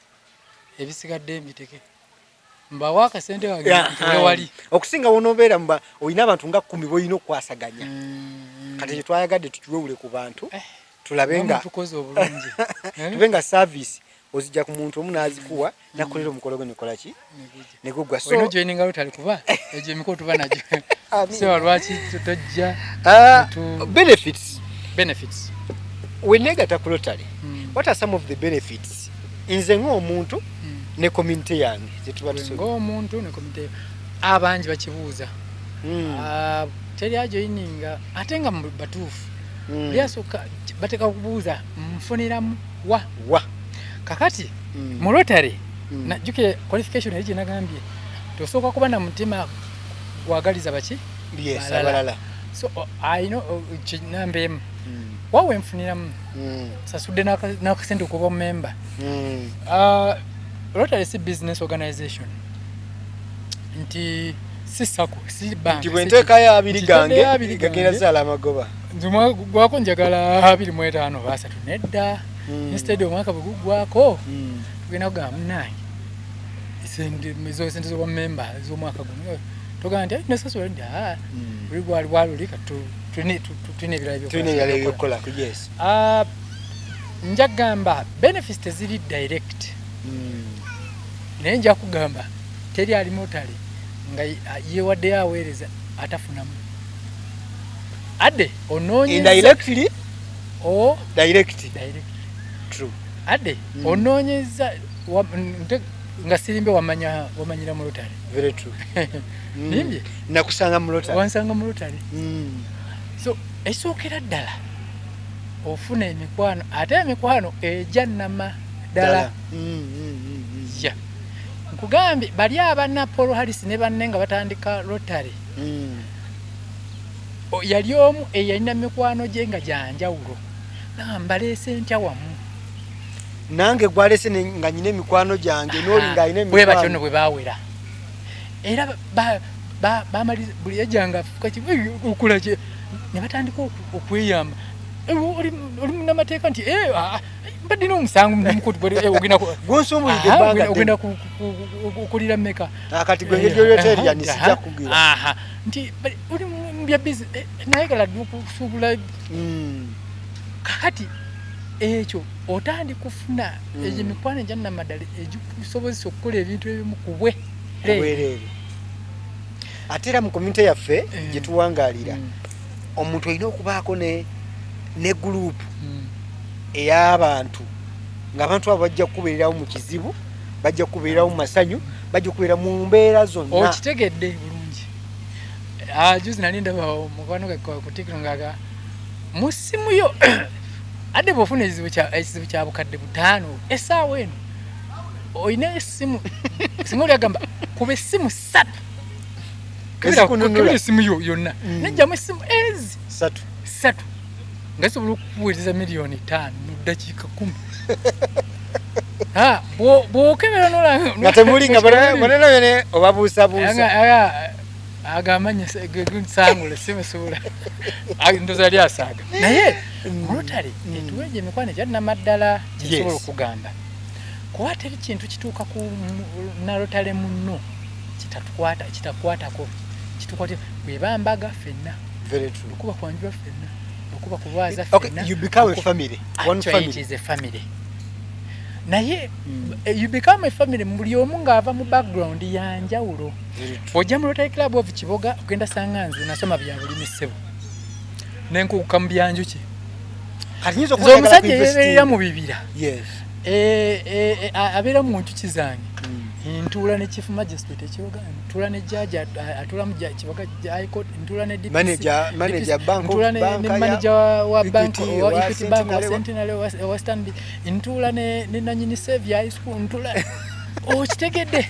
ebisigadde mbiteke mbawa akasente wange wali okusinga wonobeera mba olina abantu nga 10 boyina okwasaganya. Kati kye twayagadde tukiwewule ku bantu tulabe nga tukoze obulungi tube nga service ozijja ku muntu omu n'azikuwa nakolera omukolo gwe nekola ki negugwa. So weno joininga lutali kuba ejo emikolo tuba najo so lwaki tutojja benefits wenegata ku lotale. What are some of the benefits nze ng'omuntu ne community yange zetuba tusobola ng'omuntu ne community abangi bakibuuza teri ajoininga ate nga batuufu lyasooka bateka kubuuza nfuniramu wa kakati mu Rotary najjuke qualification eri gye nagambye tosooka kuba na mutima gwagaliza baki abalala. So I know kinambeemu wawe nfuniramu sasudde n'akasente okuba member. Rotary si business organization nti si sako si bank nti bwenteekayo 2 gange gagenda zaala amagoba nzuma gwako njagala 25 basatu nedda instead omwaka bugugwako tugenda kugamba munange sente zo member z'omwaka guno tugamba nti nesasula ndi buli gwali walulika tulina ebirala ebyokukola. Yes. Njagamba benefits teziri direct naye nja kugamba teri ali motali nga yewadde aweereza atafunamu ade onoonyeza indirectly or direct. True. Ade onoonyeza nga sirimbe wamanyira mu Rotary. Very true. Nimbye nakusanga mu Rotary. Wansanga mu Rotary. So esookera ddala ofuna emikwano ate emikwano ejannama ddala. Ya nkugambye bali abana Paul Harris ne banne nga batandika Rotary. Yali omu eyalina mikwano gye nga janjawulo nambaleese ntya wamu nange gwalese nga nyine mikwano gyange noli nga ine mikwano bwe batyo bwe bawera era bamaliza buli yajanga kaki okula kye ne batandika okweyamba oli n'amateeka nti mbadde n'omusango mukutu ogenda gwonsumbulidde ebbanga ogenda okulira mmeka kati gwe ngeri Rotary nisijja kugira nti oli mbya bizi naye kala okusuubula kakati ekyo otandi kufuna eyo mikwano egyannamaddala egikusobozesa okukola ebintu ebimu kubwe ate era mu community yaffe gye tuwangaalira omuntu olina okubaako ne gurupu ey'abantu ng'abantu abo bajja kukubeererawo mu kizibu bajja kukubeererawo mu masanyu bajja kukubeera mu mbeera zonna. Okitegedde bulungi. Juzi nali ndaba mukwano gwe ku TikTok ngaga mu ssimu yo ate bw'ofuna ekizibu kya bukadde 5 essaawa eno oyina essimu oli agamba kuba essimu 3 kubira essimu yonna nejjamu essimu ezi 3 nga zisobola okukuweereza miliyoni 5 mu ddakiika 10. Bw'okebera n'olanga nga temuli nga banene bene obabuusabuusa agamanya sangula simusuula ndoza ali asaaga naye mu Rotary etuweje emikwano egyannamaddala kisobola okugamba kuba teri kintu kituuka ku na Rotary munno kitakwatako kitukwate bwe bambaga ffenna very true kuba kwanjula ffenna kuba kubwaza okay, you become a family. One family. It is a family. Naye you become a family mbuli omu ng'ava mu background yanjawulo. Ojja mu Rotary Club of Kiboga ogenda sanganzi nasoma bya bulimi ssebo. Nenkuuka mu byanjuki. Katinyizo kwa omusajja ya mu bibira. Yes. Abeera mu njuki zange. Ntuula ne chief magistrate Kiboga, ntuula ne judge atula mu Kiboga High Court, ntuula ne DPC, manager bank, ntuula ne manager wa bank wa Equity Bank wa Centenary wa Stanbic, ntuula ne nanyini Save High School, ntuula okitegedde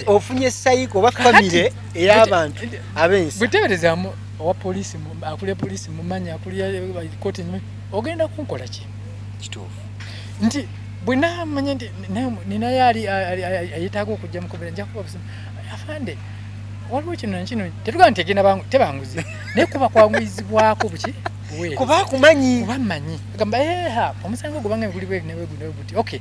ofunye sayiko ba family ey'abantu abensi buteberezaamu owa police akulya police mumanya akulya court ogenda kunkola ki kituufu nti bwena manya nti nina yali ayitaaga okujja mukubira nja kuba afande waliwo kino nakino tetugaa nti egenda bangu tebanguzi naye kuba kwanguyizibwako buki kuba kumanyi gamba omusango gubanga guli bweguti okay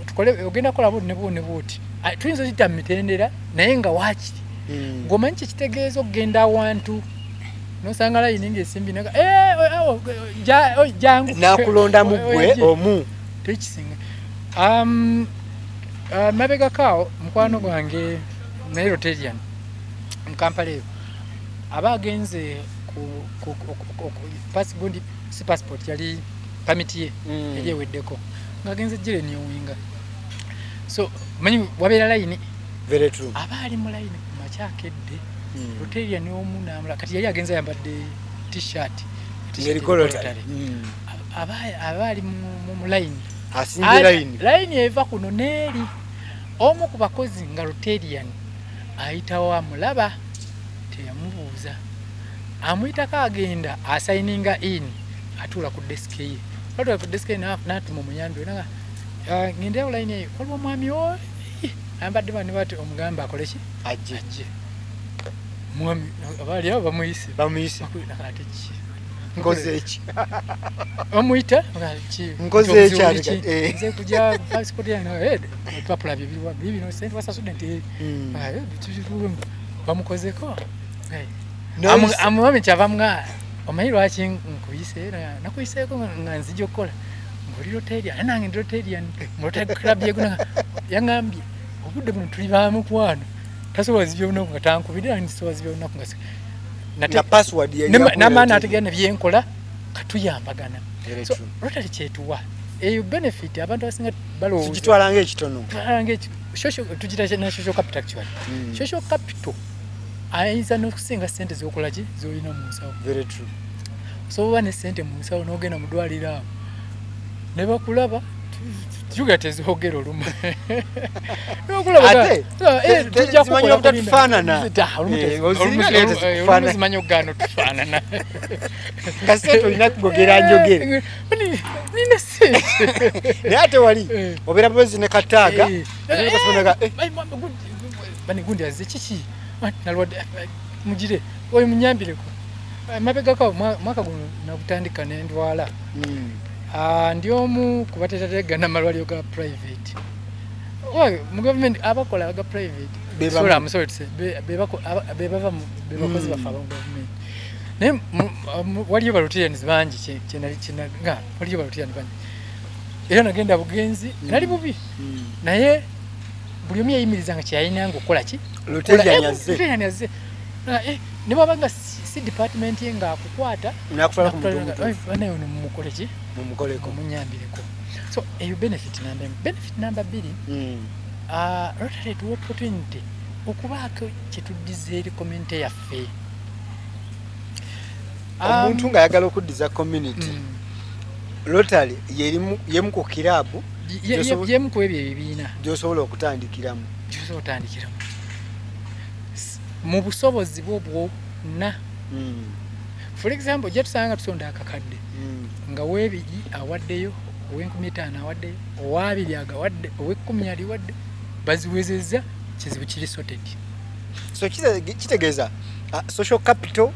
tukole ogenda kola ne buti tuyinza zita mitendera naye nga wakiri ngomanyi kitegeeza okugenda awantu nosanga layini ng'esimbi jangu nakulonda mu ggwe omu tekisinga mabega kao mukwano gwange naye Rotarian mu Kampala eyo aba agenze ku gundi si passport yali permit ye yali eweddeko ng'agenze Jeremy Owinga so manyi wabeera layini very true aba ali mu layini ku makyakedde Rotarian omu namula kati yali agenze ayambadde t-shirt aba ali mu layini layini eva kuno neeri omu ku bakozi nga Rotarian ayitawo amulaba teyamubuuza amuyitako agenda asayininga in atuula ku deski ye atula ku deski ye n'atuma omuyambi we nga ngendeyo layini eyo waliwo omwami oyo ayambadde bani bati omugamba akole ki ajje mwami abaali abo bamuyise nakate ki nkoze eki omuyita nkoze eki nze kujja passport yange papula bibino sente wasa student bamukozeko amwami kyava mga omanyi lwaki nkuyise nakuyiseeko nga nzija okukola ng'oli Rotarian nange ndi Rotarian mu Rotary Club yeguna yaŋŋambye obudde buno tuli bamukwano tasobola zibyobunaku nga tankubirira ndisobola zibyobunaku nga na password n'amaana ategeera nebyenkola katuyambagana so Rotary kyetuwa eyo benefit abantu abasinga balowooza tugitwala ng'ekitono tugita na social capital actually social capital ayinza n'okusinga ssente z'okola ki z'olina mu nsawo very true so oba ne ssente mu nsawo n'ogenda mu ddwaliro awo ne bakulaba juga tezogera olumu ate tujja tufaanana zimanyi okugana tufaanana kasente olina kugogera njogere nina sente naye ate wali obeera bwezi ne kataaga bani gundi azze kiki nalwadde mugire oyo munyambireko mabegako mwaka guno nakutandika n'endwala ndi omu ku bateetetegana amalwaliro ga private mu government abakola ga private bebakozi bafe aba government naye waliyo Rotarians bangi waliyo Rotarians bangi era nagenda bugenzi nali bubi naye buli omu yayimirizanga kyeyayinanga okukola ki Rotarian yazze ne babanga si department ye ng'akukwata nayo nomumukole ki mumukoleko munyambireko so eyo benefit number 2 Rotary tuwa opportunity okubaako kyetuddiza eri community yaffe omuntu ng'ayagala okuddiza community Rotary yemu ku kirabu yemu ku ebyo ebibiina gy'osobola okutandikiramu mu busobozi bwo bwonna for example ojja tusanga tusonda akakadde nga weebiri awaddeyo ow'Enkumi 5 awaddeyo ow'abiri agawadde ow'Ekkumi aliwadde baziwezezza kizibu kiri sorted so kitegeeza social capital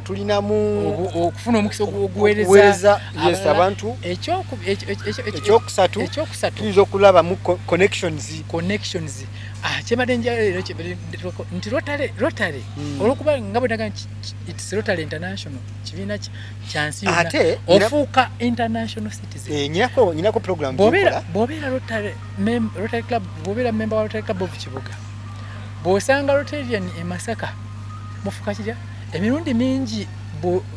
tulinamu okufuna omukisa oguweereza abantu ekyokusatu tuyinza okulaba connections kyebadde njaleero nti Rotary olwokuba nga bwe naga it's Rotary International kibiina kyansi yonna ofuuka international citizen. Nyinako program bw'obeera Rotary Club, bw'obeera member wa Rotary Club of Kibuga, bw'osanga Rotarian e Masaka mufuuka kirya emirundi mingi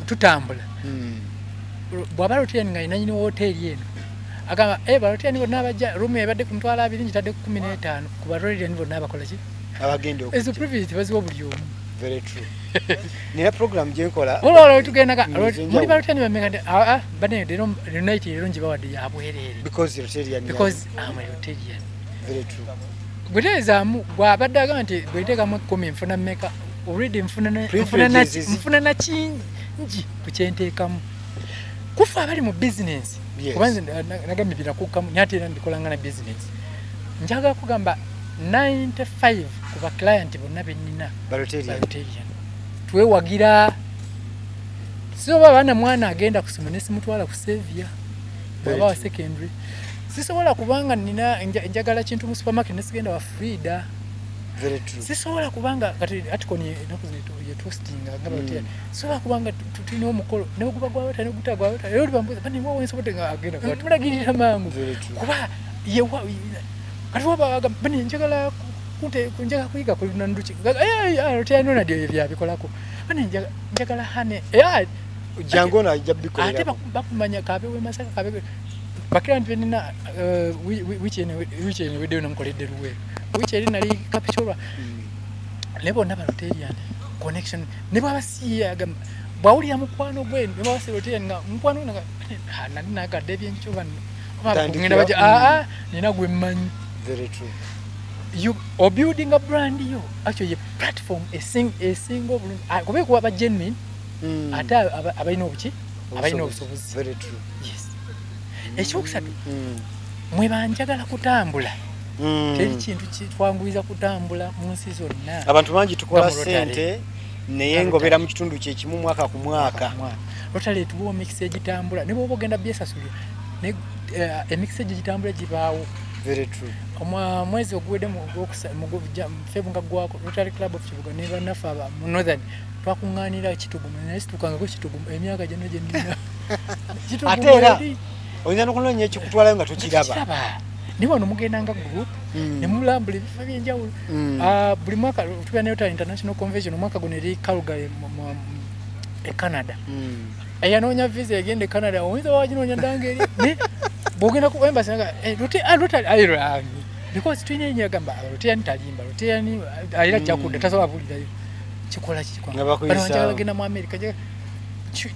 tutambula. Bw'aba Rotarian nga alina nyini woteeri eno agamba Rotarian bonna abajja room ebadde ku mitwalo 2 ngitadde ku 15 ku Rotarian bonna abakola ki abagenda ezo privilege baziwa buli omu. Very true. Nina program gyenkola olwo tugendaga muri Rotarian bamenga bane unite leero njibawadde yabwerere because Rotarian I'm a Rotarian. Very true. Bwetezaamu bw'abadde agamba nti bweteekamu 10 nfuna mmeka already mfuna na kingi ku kyenteekamu kufa abali mu business. Kubanze nagambye binakukamu nyate era ndikolanga na business. Njaga kugamba 95 ku ba client bonna benina Rotarian. Twewagira sisobola bana mwana agenda kusoma nesimutwala ku Sevia baba wa secondary. Sisobola kubanga nina njagala kintu mu supermarket nesigenda wa Frida. Very true. Sisobola kubanga kati atikoni nakuzito ye toasting ngaba Rotarian. Sisobola kubanga tulina omukolo ne okuba gwa wata ne gutagwa wata lero bambuza bani wo wensobote agenda kwa tulagirira mangu kuba ye kati waba bani njagala kunjaga kuyiga ku nanduki Rotarian nona dio byabikolako bani njagala hane jango na jabiko ate bakumanya kabe we Masaka kabe bakira ntina which video namkoledde ruwe which eri nali capture lebo ndaba Rotarian connection ne baba siya bawulira mukwano gwe ne baba siya Rotarian nga mukwano nga nali nagadde byenchoba ngenda baje nina gwe manyi. Very true. You are building a brand yo actually a platform a single kube kuba ba genuine ata abayino obuki abayino obusobozi. Very true. Yes. Ekyokusatu mwe banjagala kutambula teri kintu kitwanguliza kutambula mu nsi zonna. Abantu bangi tukola sente naye ngobera mu kitundu kye kimu mwaka ku mwaka. Rotary tuwo mix egitambula ne bwo genda byesasuli ne emix egitambula gibaawo. Very true. Mwezi ogwedde mu Febunga gwako Rotary Club of Kibuga ne banafa mu Northern twakunganira Kitugumu naye situkanga ko Kitugumu emyaka gyenno gyenina. Atera oyina kunonya ekikutwalayo nga tokiraba. Ni wano mugenda nga group ne mulambula ebifo byenjawulo. Buli mwaka tuba ne Rotary International Convention omwaka guno eri Calgary mu Canada. Ayanonya visa egende Canada oyinza waginonya ndangeri ne bogenda ku embassy nga Rotary ayira because twine nyagamba Rotary talimba Rotary ayira kyakuda tasobola bulirayo kikola kikwanga bano njagala genda mu America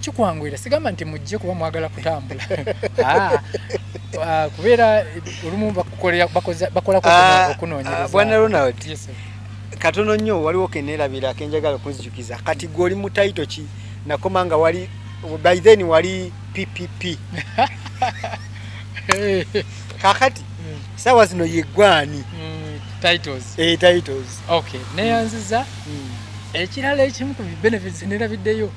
kikwangwira sigamba nti mujje kuba mwagala kutambula kubeera olumu bakola okunoonyereza. Bwana Ronald, yes, katono nnyo waliwo kenerabira kenjagala okunzijukiza kati goli mu title ki nakomanga wali by then wali PPP kakati sawa zino yegwani titles okay neyanziza ekirala ekimu ku benefits nerabiddeyo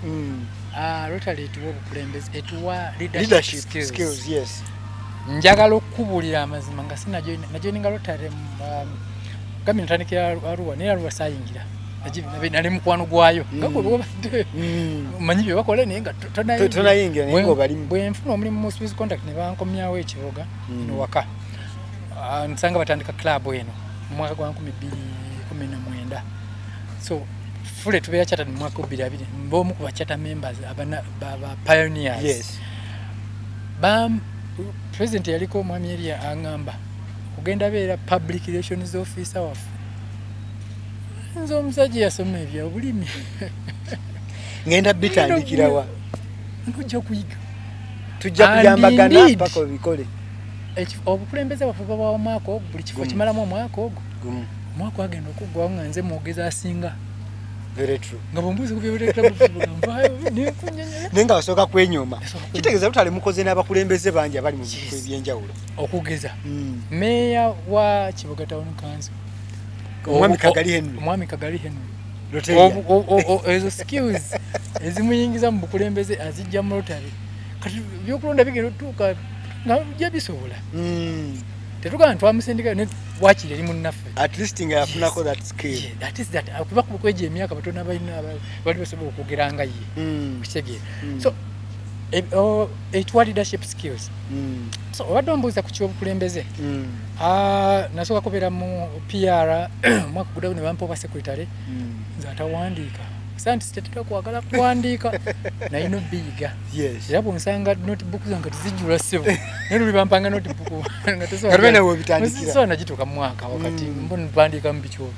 Rotary etuwa obukulembeze etuwa leadership skills. Yes, njagala okubulira amazima nga najoininga Rotary gami natandikira Arua naye Arua sayingira nali mukwano gwayo nga gwobadde manyi bye bakola naye nga tonayingira naye ng'obalimu. Bwe nfuna omulimu mu Swiss Contact ne bankomyawo ekibuga eno waka nsanga batandika club eno mu mwaka gwa 2019 so fule tubeera chata mu mwaka 2020 mbomu ku bachata members ba pioneers. Yes. President yaliko mwami eri angamba kugenda beera public relations officer wafu nzo omusajja yasoma ebya obulimi ngenda bitandikirawa nkujja kuyiga tujja kuyambagana paka obikole obukulembeze bwaffe baba omwaka ogwo buli kifo kimalamu omwaka ogwo omwaka agenda okuggwawo nga nze mwogeza asinga. Very true. Nga bombuzi kubyobuleka bufugambayo nekunyenyera nenga basooka kwenyoma kitegeeza Rotary mukoze n'abakulembeze bangi abali mu bifo ebyenjawulo okugeza meya wa Kibuga Town Council Mwami Kagali Henry ezo skills ezimuyingiza mu bukulembeze azijja mu Rotary kati byokulonda bigenda tuuka nga byabisobola tetugamba twamusindika ne wakiri eri munnaffe at least nga yafunako that skill that is that akuba kweje emyaka batono balina bali basobola okugeranga ye kitegeera so etwa leadership skills so obadde ombuuza ku kyobukulembeze nasooka kubeera mu PR mwaka gudawo ne bampa secretary nze atawandiika scientist tetera kwagala kuwandiika naye no biga era bwonsanga notebook zange tizijjula ssebo naye luli bampanga notebook nga tesobola nagituuka mu mwaka wakati mbona mpandiika mu bikyo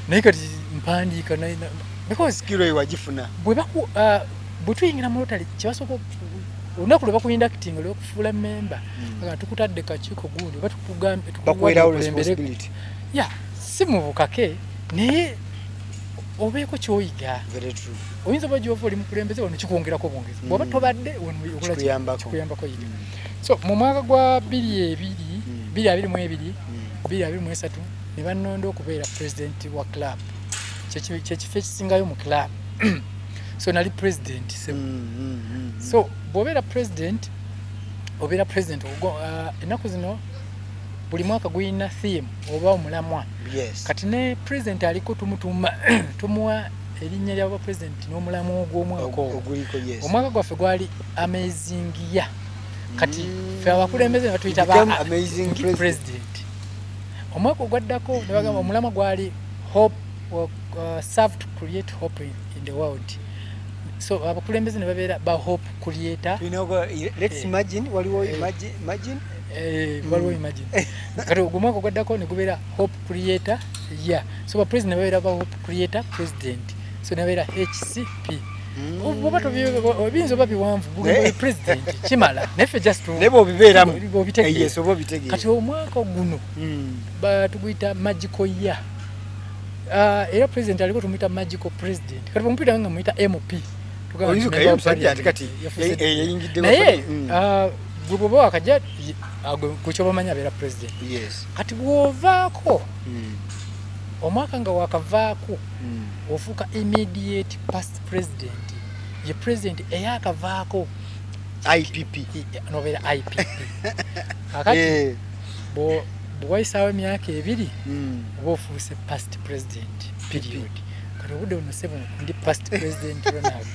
naye kati mpandiika because skill eyo wagifuna bwe tuyingira mu Rotary kyebasooka olunaku lwe bakuinducting olw'okufuula member nga tukutadde kakiiko gundi oba tukugambe si mu bukake naye obeeko kyoyiga oyinza oba gyova oli mukulembeze wano kikwongerako bwongezi bw'oba tobadde kikuyambako yiga so mu mwaka gwa 2022 ne bannonda okubeera president wa club kyekifo ekisingayo mu club so nali president so bw'obeera president ennaku zino buli mwaka guyina theme oba omulamwa kati ne president aliko tumuwa erinnya ly'aba president n'omulamwa ogw'omwaka omwaka gwaffe gwali amazing year kati ffe abakulembeze ne batuyita president omwaka ogwaddako ne bagamba omulamwa gwali hope serve to create hope in the world so abakulembeze ne babeera ba hope creator let's imagine waliwo imagine waliwo imagine kati ogwomwaka ogwaddako ne gubeera hope creator so ba president ne babeera ba hope creator president so ne babeera HCP oba obiyinza oba biwanvu buli president kimala neffe just nebo obibeeramu kati omwaka guno batuguyita magical year era president aliko tumuyita magical president kati bamupita nga muyita MP naye gwe wakajja kukyo bamanya abeera president kati bw'ovaako omwaka nga wakavaako ofuuka immediate past president ye president eyakavaako IPP nobeera IPP kakati bw'oyisaawo emyaka 2 oba ofuuse past president period kati obudde buno sebo ndi past president Ronald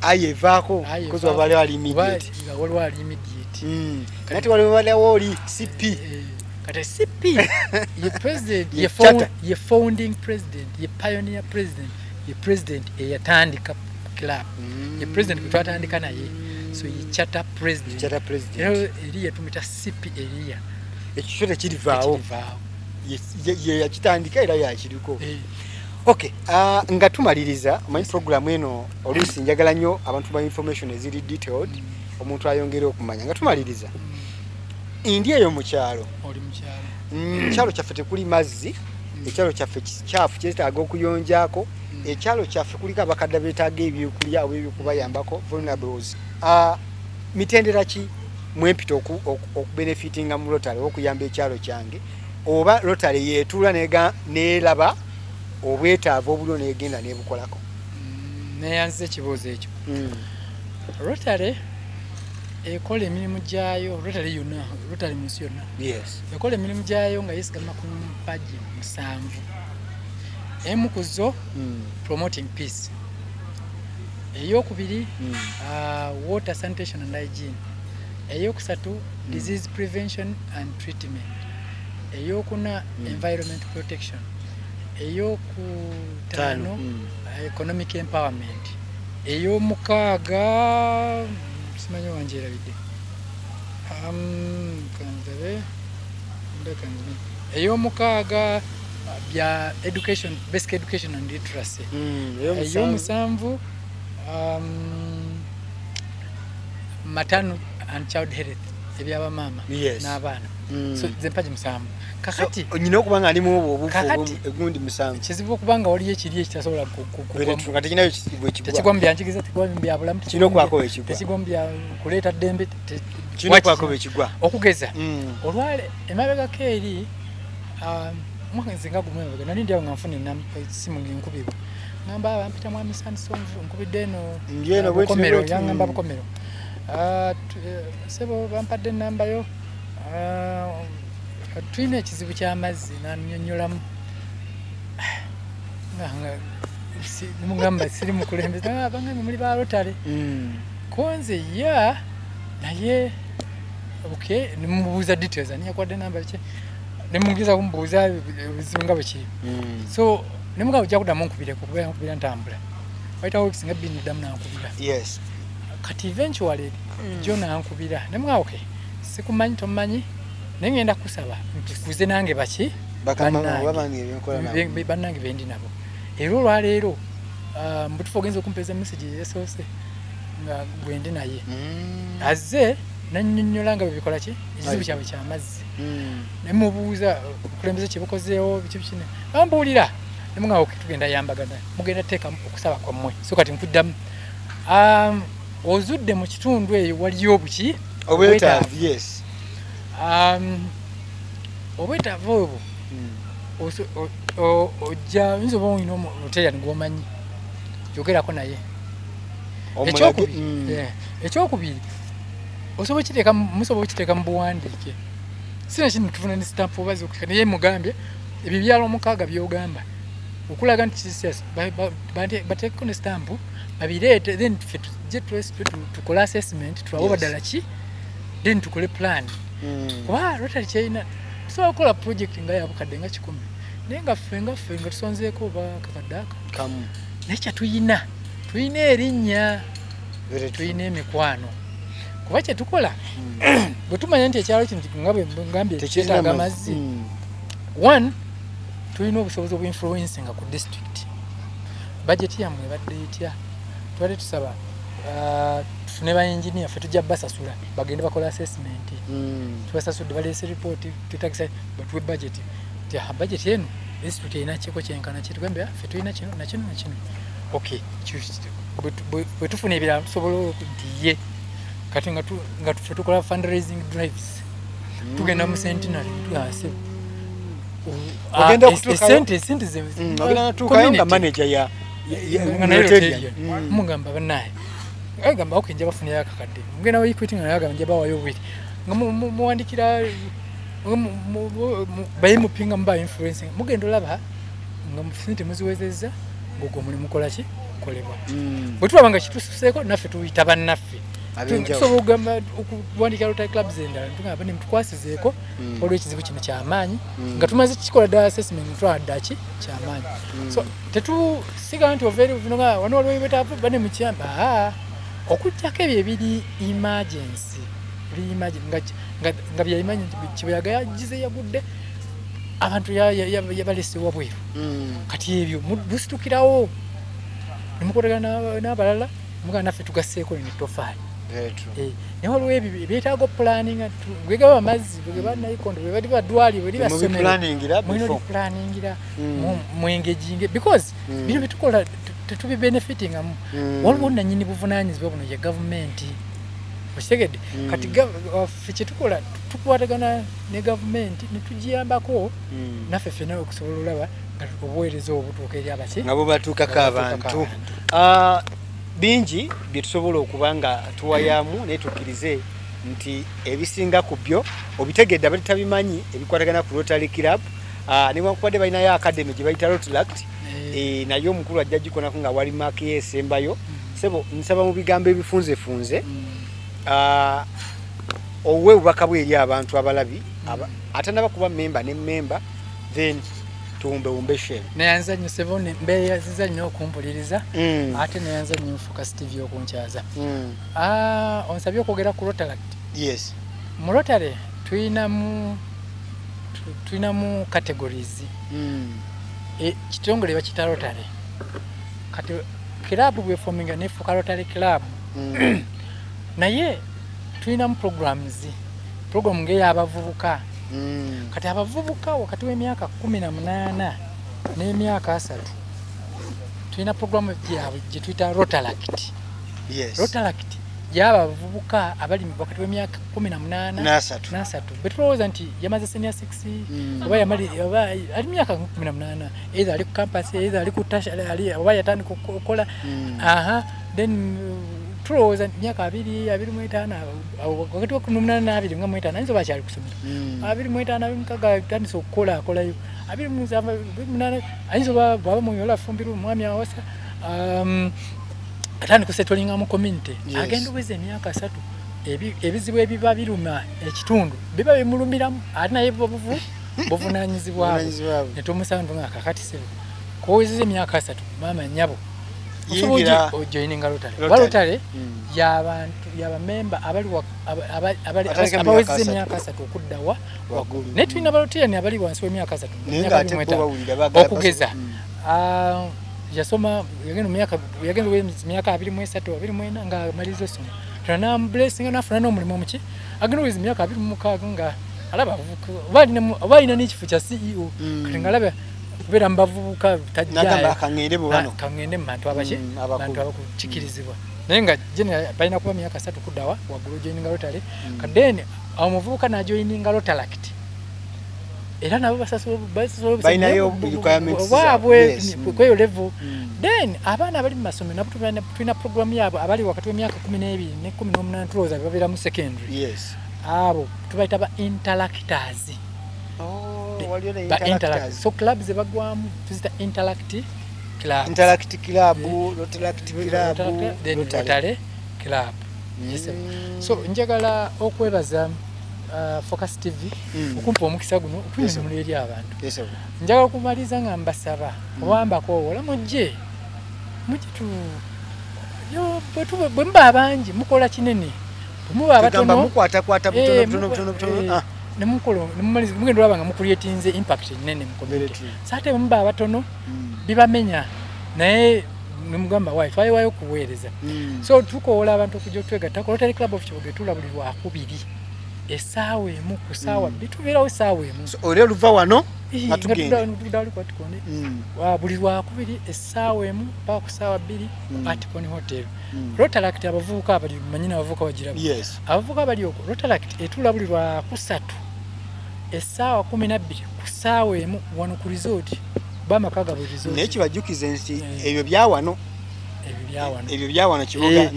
ayevaako kozi wabale wali immediate kati wali wali CP kati CP ye president ye founding president ye pioneer president ye president eyatandika club ye president kutwatandika naye so ye charter president eriya tumita CP eriya ekisho tekirivaawo ye yakitandika era yakiriko okay nga tumaliriza my program eno oluusi njagala nnyo abantu ba information eziri detailed omuntu ayongere okumanya nga tumaliriza India eyo mu kyalo oli mu kyalo kyalo kyaffe tekuli mazzi ekyalo kyaffe kikyafu kyetaaga okuyonjaako ekyalo kyaffe kuliko abakadde beetaaga ebyokulya oba ebyokubayambako vulnerables mitendera ki mwempita okubenefitinga mu Rotary okuyamba ekyalo kyange oba Rotary yeetuula neeraba obwetaavu obulio negenda nebukolako neyanze ekibuuzo ekyo Rotary ekola emirimu gyayo Rotary yonna Rotary munsi yonna ekola emirimu gyayo nga yesigama ku mpaji 7 emu kuzo promoting peace eyokubiri water sanitation and hygiene eyokusatu disease prevention and treatment eyokuna environment protection eyokutaano economic empowerment eyomukaaga simanyi wanjerabidde kanzabe eyomukaaga bya education basic education and literacy eyomusanvu maternal and child health ebyabamaama n'abaana so zempaji 7 kakati onyina okubanga ali mu obufu egundi 7 kizibu okubanga waliyo ekiri ekitasobola kugwa tekinayo kibwe kibwa tekigwambya njigiza tekigwambya bulamu kino kwako ekigwa tekigwambya kuleeta dembe kino kwako ekigwa okugeza olwale emabega keeri mwaka nzinga gumwe nali ndiawo nga nfune simu nginkubibwa ngamba bampita mwami Sanson nkubidde ngeno Bukomero yangamba Bukomero sebo bampadde namba yo tulina ekizibu ky'amazzi nannyonnyolamu mugamba siri mukulembeze abangambe muli ba Rotary konze naye okay nimubuuza details ani yakwadde namba ki nemugiza kumbuuza ebizibu nga bwe kiri so nemugamba ojja kuddamu nkubireko kuba yankubira ntambula waitawo weeks nga bbiri neddamu nankubira yes kati eventually jo nankubira nemugamba okay sikumanyi tomanyi naye ngenda kusaba ntukuze nange baki bannange bendi nabo era olwaleero mbutufu ogenza okumpeeza message yesoose nga gwendi naye azze nannyonnyola nga bebikola ki ekizibu kyabwe kyamazzi nemubuuza okulembeze kyebukozeewo biki bikine bambuulira nemugamba oke tugenda yambagana mugenda teeka okusaba kwammwe so kati nkuddamu ozudde mu kitundu eyo waliyo obuki obwetaavu yes obwetaavu obwo ojja oyinza oba olina omuteera nigwomanyi yogerako naye ekyokubiri musobola okiteeka mu buwandiike sina kino tufuna ne stamp obazi okeka naye mugambye ebyo byalo 6 byogamba okulaga nti kisas bateekeko ne stamp babireete then tukole assessment tulabe baddala ki then tukole plan kuba Rotary kyeyina tusobola okukola project nga yabukadde nga 10 naye nga ffe nga tusonzeeko oba kakaddaaka naye kyatuyina tuyina erinnya tuyina emikwano kuba kyetukola bwe tumanya nti ekyalo kino nga bwe ngambye kyetaaga amazzi one tulina obusobozi obwinfluencinga ku district budget yammwe ebadde etya twali tusaba tufune ba engineer ffe tujja basasula bagende bakola assessment tubasasudde baleese report tutagisa batuwe budget budget eno district erina kiko kyenkana kitugambe ffe tulina kino nakino nakino okay bwe tufuna ebirala tusobola okudiye kati nga tuffe tukola fundraising drives tugenda mu centenary tugase ogenda natuukayo nga manager ya mugamba banaye agamba okay nja bafunira akakadde mugenda Equity nga yagamba nja bawayo obwiri nga muwandikira bayimupinga muba influencing mugenda olaba nga mufite muziwezezza ng'ogwo mulimu mukola ki kolebwa bwe tulaba nga kitususeeko naffe tuyita bannaffe tusobola okugamba okuwandikira Rotary clubs endala tugamba nemutukwasizeeko olw'ekizibu kino kyamaanyi nga tumaze kikola ddala assessment twadda ki kyamaanyi so tetusiga nti ovaeringa wano waliwo ebetaavu bane mukyamba okujjako ebyo ebiri emergency nga byayimanyi kibuyaga yagize yagudde abantu yabalese wabweru kati ebyo busitukirawo nemukolagana n'abalala mugana naffe tugasseeko netofaali naye waliwo ebyo byetaaga planning bwegaba amazzi bwegaba nayikondo bwe bali badwali bwe libasomero mwengejinge because bino bitukola tetubi benefitingamu waliwo nanyini buvunaanyizibwa buno ye gavumenti okitegedde kati ffe kyetukola tukwatagana ne gavumenti netugiyambako naffe ffena okusobola olaba nga obuweereza obutuuka eri abaki nga bubatuukako abantu bingi bye tusobola okuba nga tuwayamu naye tukkirize nti ebisinga ku byo obitegedde abalitabimanyi ebikwatagana ku Rotary Club newankubadde balinayo academy gye bayita Rotaract naye omukulu ajja gikonako nga wali maaki yeesembayo sebo nsaba mu bigambo ebifunzefunze owe obubaka bwe eri abantu abalabi atanaba kuba memba ne memba then tuwumbe share nayanza nnyo Sevone mbeeyaziza nnyo okumpuliriza ate nayanza nnyo Focus TV okunkyaza onsabye okwogera ku Rotaract yes mu Rotary tulinamu categories kitongole bakita Rotary kati club bwe forminga nefuuka Rotary club naye tulinamu program ng'ey'abavubuka kati abavubuka wakati w'emyaka 18 n'emyaka 3 tulina programu gyabwe gye tuyita Rotaract. Yes. Rotaract yaba abavubuka abali wakati w'emyaka 18 n'asatu betulowooza nti yamaze senior 6 oba ali myaka 18 either ali ku campus either ali ku tasha oba yatandika okukola then tulowooza myaka 25 wakati wa 18 nga 25 ayinza oba akyali kusomera 25 mukaga atandise okukola akolayo 28 ayinza oba bwaba muyola afumbirwa omwami awasa atandika kusettlinga mu community agenda oweza emyaka 3 ebizibu ebiba biruma ekitundu biba bimulumiramu ate naye buvunaanyizibwabo netumusandu nga kakati sebo kowezeza emyaka 3 maama nyabo osobola ojoininga Rotary y'abamemba abawezeza emyaka 3 okuddawa waggulu naye tulina Barotarian abali wansi w'emyaka 3 okugeza yasoma yagenda myaka 23 24 nga amaliza essomo tuna blessing nafuna n'omulimu muki agenda oweza emyaka 26 nga alaba balina n'ekifo kya CEO kati nga alaba kubeera mubavubuka tajjayo kangende mu bantu abakukikirizibwa naye nga general balina kuba myaka 3 kuddawa waggulu joininga Rotary kadeni omuvubuka najoininga Rotaract era nabo balinayo requirements kweyo level then abaana abali mu masomero nabo tulina program yabo abali wakati w'emyaka 12 ne 18 tulowooza babeera mu secondary abo tubayita ba interactors so clubs zebagwamu tuzita Rotaract club so njagala okwebaza Focus TV okumpa omukisa guno okunyumula eri abantu njagala okumaliza nga mbasaba owambako wala mujje bwe muba abangi mukola kinene muba abatono mukwatakwata butono mugenda olaba nga mukuleetinze impact nene mu community saate muba abatono bibamenya naye nemugamba wayo kuweereza so tukoola abantu okujja okutwegattako Rotary Club of Kiboga etula buli lwakubiri essaawa emu ku ssaawa bitubeerawo essaawa emu oli oluva wano buli lwakubiri essaawa emu paka ku ssaawa 2 at Koni Hotel Rotaract abavubuka abali manyina abavubuka bagiraba abavubuka abali okwo Rotaract etula buli lwakusatu essaawa 12 ku ssaawa emu wano ku resort bamaka gabwe resort naye kibajjukize nti ebyo byawano Kiboga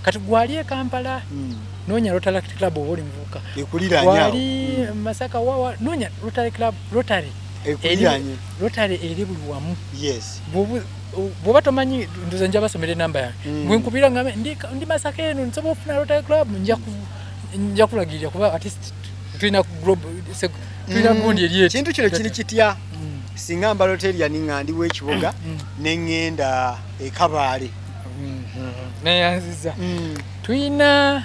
kati gwali e Kampala nonya Rotaract Club oli mvuka ekuliranya Masaka wawa nonya Rotary Club Rotary eri buli wamu bwoba tomanyi ndoza njaba somere namba yange bwe nkubira ngame ndi Masaka eno nsobola ofuna Rotary Club nja kulagirira kuba at least tulina gundi eri kintu kino kiri kitya singa mba Rotarian nga ndi w'Ekiboga nengenda Kabaale neyanziza tuyina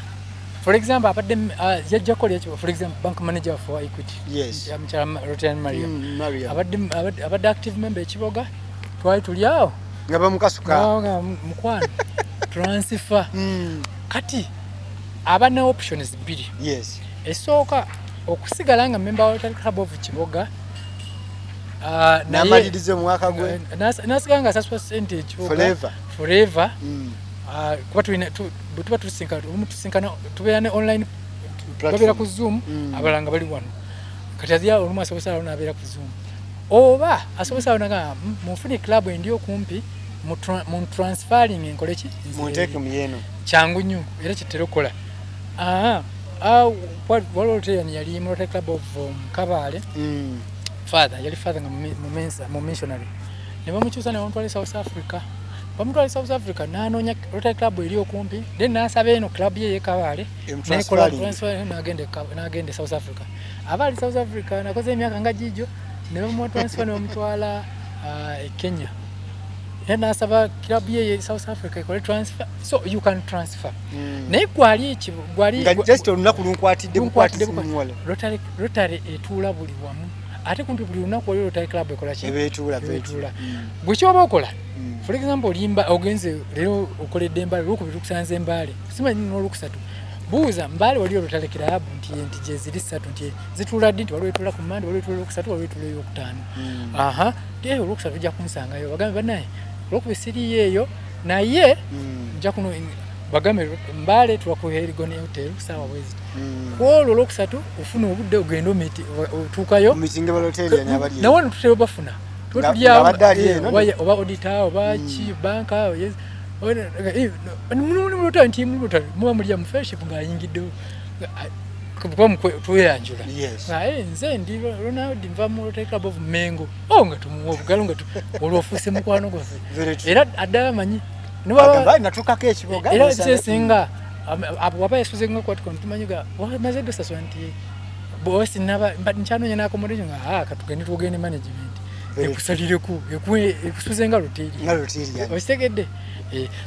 for example abadde yajja kola for example bank manager for Equity Rotarian Maria abadde active member Ekiboga twali tuli awo nga bamukasuka mukwano transfer kati abana options 2 esooka okusigala nga member wa Rotary Club of Kiboga namalirize mwaka gwe nasigala nga saswa sente Ekiboga forever kuba tuba tusinkana tubeera ne online babeera ku Zoom abalanga bali wano kati azia olumu asobosala wano abeera ku Zoom oba asobosala wano nga mufune club endi okumpi mu transferring enkoleki munteke muyeno kyangu nnyo era kitera okukola Rotarian yali mu Rotary Club of Kabaale yali father nga mu missionary ne bamukyusa ne bamutwala South Africa South Africa n'anoonya Rotary Club eri okumpi then n'asaba eno club ye Kabaale n'ekola transfer n'agende South Africa abaali South Africa nakoze emyaka nga gijo ne bamuwa transfer ne bamutwala Kenya n'asaba club ye South Africa ekole transfer so you can transfer naye gwali just olunaku lunkwatidde Rotary etuula buli wamu ate kumpi buli lunaku oli Rotary Club ekola ki ebetuula bwe kyoba okola for example olimba ogenze leero okoledde Mbale olwokubiri kusanze Mbale simanyi n'olukusatu buuza Mbale wali Rotary Club nti gye ziri 3 nti zituula ddi nti waliwo etula ku Mande waliwo etula olwokusatu waliwo etula eyokutaano naye olwokusatu ojja kumusangayo bagambe bannaye olwokubiri siriyo eyo naye nja kuno bagambe mbale twakuherigone hotel sawa wezi kwolo lokusatu ufuna obudde ogenda omiti otuukayo misinge hotel yani abali nawe tutero bafuna tutulya oba auditor oba chi banka yes munu tanti munu tanti muba mulya mu fellowship ngayingidde kuba tuyanjula nze ndi Ronald nva mu Rotary Club of Mengo nga tumuwa obugalo nga olwofuse mukwano gwafe era addala manyi niba natukako ekiboga era singa waba yasuze nga kwati kono tumanyiga maze dosaswa nti bosi naba nchanonya n'accommodation nga katugende tugende management ekusalireko ekusuze nga Rotary yani okitegedde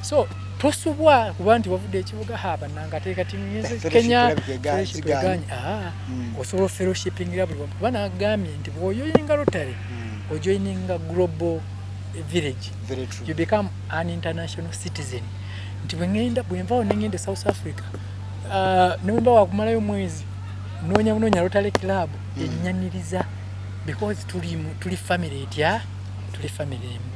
so tosubwa kuba nti wavudde ekibuga haba nangateeka timu Kenya fellowship eganya osobola fellowshipingira buli kuba nagambye nti bw'oyoyinga Rotary ojoyininga global village you become an international citizen nti bwenvawo nengende South Africa nemba wakumalayo mwezi nonya Rotary Club enyaniriza because tuli family etya tuli family emu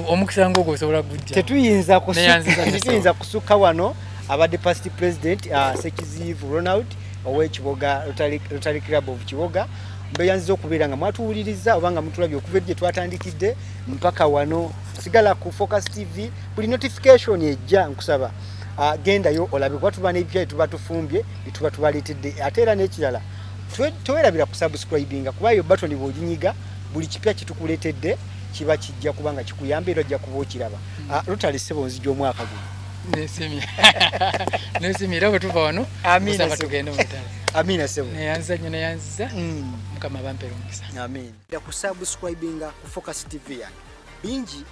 omukisa ngogo osobola gujja tetuyinza kusuka wano abadde past president Sekizivu Ronald ow'ekiboga Rotary Club of Kiboga mbeyanziza okubeera nga mwatuwuliriza obanga mutulabye okuva gye twatandikidde mpaka wano sigala ku Focus TV buli notification ejja nkusaba gendayo olabe kuba tuba n'ebipya tuba tufumbye bituba tubaleetedde ate era n'ekirala towerabira kusubscribinga kuba yo button bw'oginyiga buli kipya kitukuleetedde kiba kijja kubanga kikuyamba era ojja kuba okiraba Rotary ssebo nzija omwaka guno nesimye era bwe tuva wano amina tugende mu Rotary amina ssebo neyanziza mukama bampera omukisa amin kusubscribinga ku Focus TV yange bingi